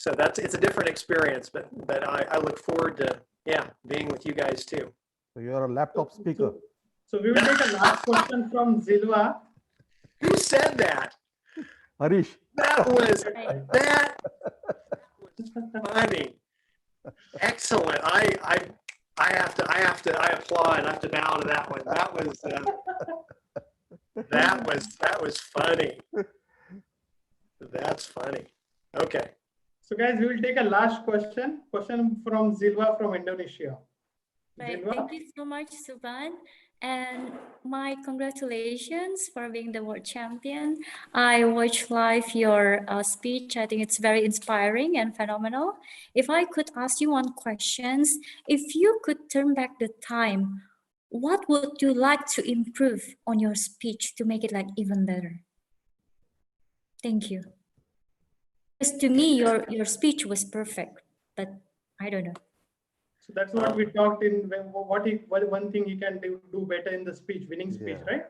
it's a different experience, but I look forward to being with you guys too. So you're a laptop speaker. So we will take a last question from Zilwa. Who said that? Harish. That was funny. Excellent. I applaud. I have to bow to that one. That was funny. That's funny. Okay. So guys, we will take a last question. Question from Zilwa from Indonesia. Right. Zilwa? Thank you so much, Subhan. And my congratulations for being the world champion. I watched live your speech. I think it's very inspiring and phenomenal. If I could ask you one question, if you could turn back the time, what would you like to improve on your speech to make it like even better? Thank you. Because to me, your speech was perfect, but I don't know. So that's what we talked in. What one thing you can do better in the speech, winning speech, right?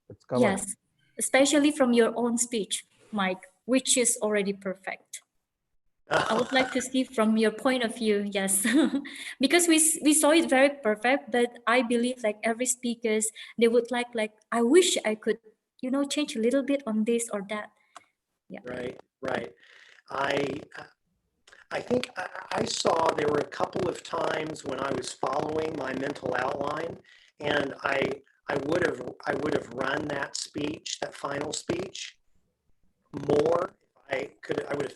It's covered. Yes, especially from your own speech, Mike, which is already perfect. I would like to see from your point of view, yes, because we saw it very perfect, but I believe like every speakers, they would like I wish I could, change a little bit on this or that. Yeah. Right. I think I saw there were a couple of times when I was following my mental outline, and I would have run that speech, that final speech, more. I would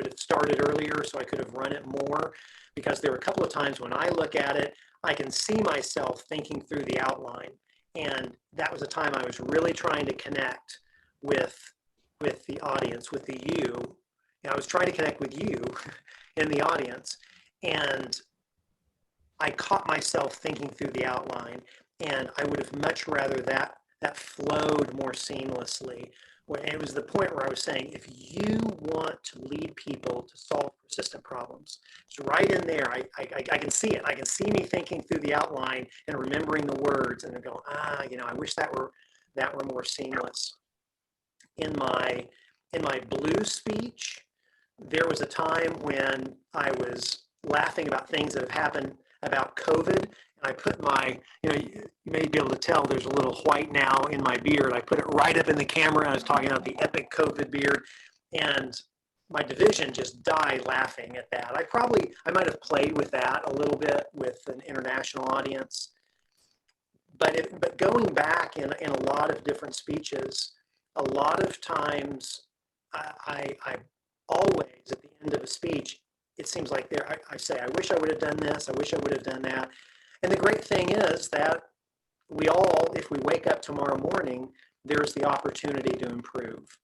have started earlier, so I could have run it more, because there were a couple of times when I look at it, I can see myself thinking through the outline, and that was a time I was really trying to connect with the audience, with the you. I was trying to connect with you in the audience, and I caught myself thinking through the outline, and I would have much rather that flowed more seamlessly. It was the point where I was saying, if you want to lead people to solve persistent problems, it's right in there. I can see it. I can see me thinking through the outline and remembering the words, and then going, I wish that were more seamless. In my blue speech, there was a time when I was laughing about things that have happened about COVID. And I put my, you may be able to tell there's a little white now in my beard. I put it right up in the camera. I was talking about the epic COVID beard, and my division just died laughing at that. I might have played with that a little bit with an international audience, but going back in a lot of different speeches, a lot of times I always at the end of a speech, it seems like I say, I wish I would have done this. I wish I would have done that. And the great thing is that we all, if we wake up tomorrow morning, there's the opportunity to improve.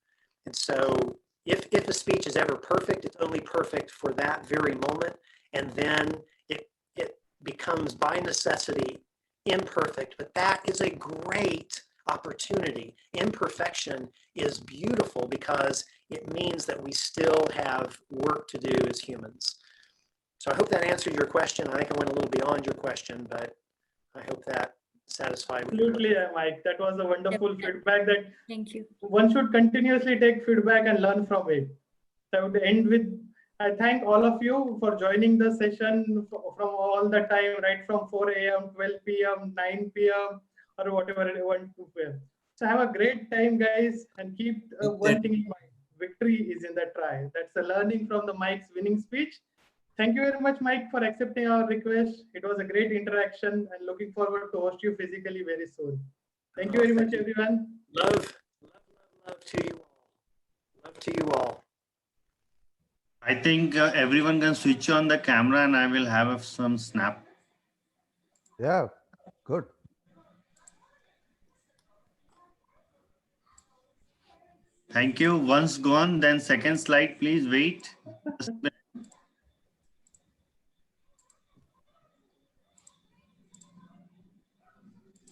And so if a speech is ever perfect, it's only perfect for that very moment. And then it becomes by necessity imperfect, but that is a great opportunity. Imperfection is beautiful because it means that we still have work to do as humans. So I hope that answered your question. I think I went a little beyond your question, but I hope that satisfied. Absolutely, Mike. That was a wonderful feedback that Thank you. one should continuously take feedback and learn from it. So I would end with, I thank all of you for joining the session from all the time, right from 4 a.m., 12 p.m., 9 p.m., or whatever, 1 2 p.m. So have a great time, guys, and keep one thing in mind. Victory is in the try. That's a learning from the Mike's winning speech. Thank you very much, Mike, for accepting our request. It was a great interaction and looking forward to host you physically very soon. Thank you very much, everyone. Love to you all. Love to you all. I think everyone can switch on the camera and I will have some snap. Yeah, good. Thank you. Once gone, then second slide, please wait.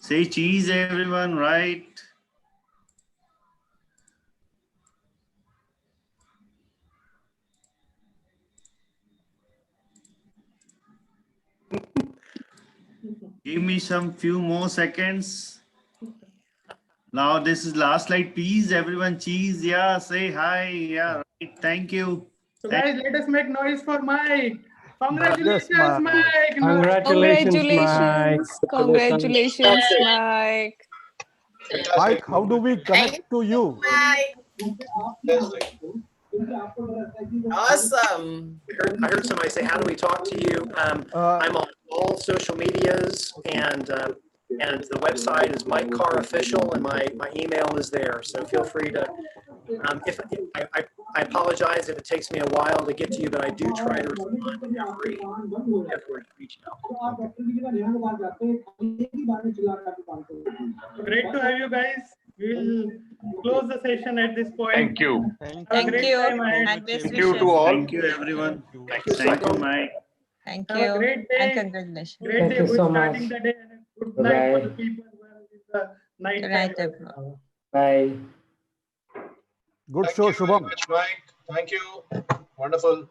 Say cheese, everyone, right? Give me some few more seconds. Now this is last slide, please. Everyone, cheese. Yeah, say hi. Yeah, right. Thank you. So guys, let us make noise for Mike. Congratulations, Yes, Mike. Congratulations, Mike. Congratulations, Mike. Mike, how do we connect to you? Awesome. I heard somebody say, how do we talk to you? I'm on all social medias, and the website is Mike Carr Official, and my email is there. So feel free to, I apologize if it takes me a while to get to you, but I do try to respond to every reach out. Great to have you guys. We will close the session at this point. Thank you. Have a great time ahead. Thank you to all. Thank you, everyone. Thank you, Mike. Thank Have a you. great day. And congratulations. Great day. Good starting the day. And good night for the people who are in the night Good time. night, everyone. Bye. Good show, Shubham. Mike. Thank you. Wonderful.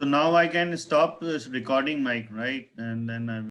So now I can stop this recording, Mike, right? And then I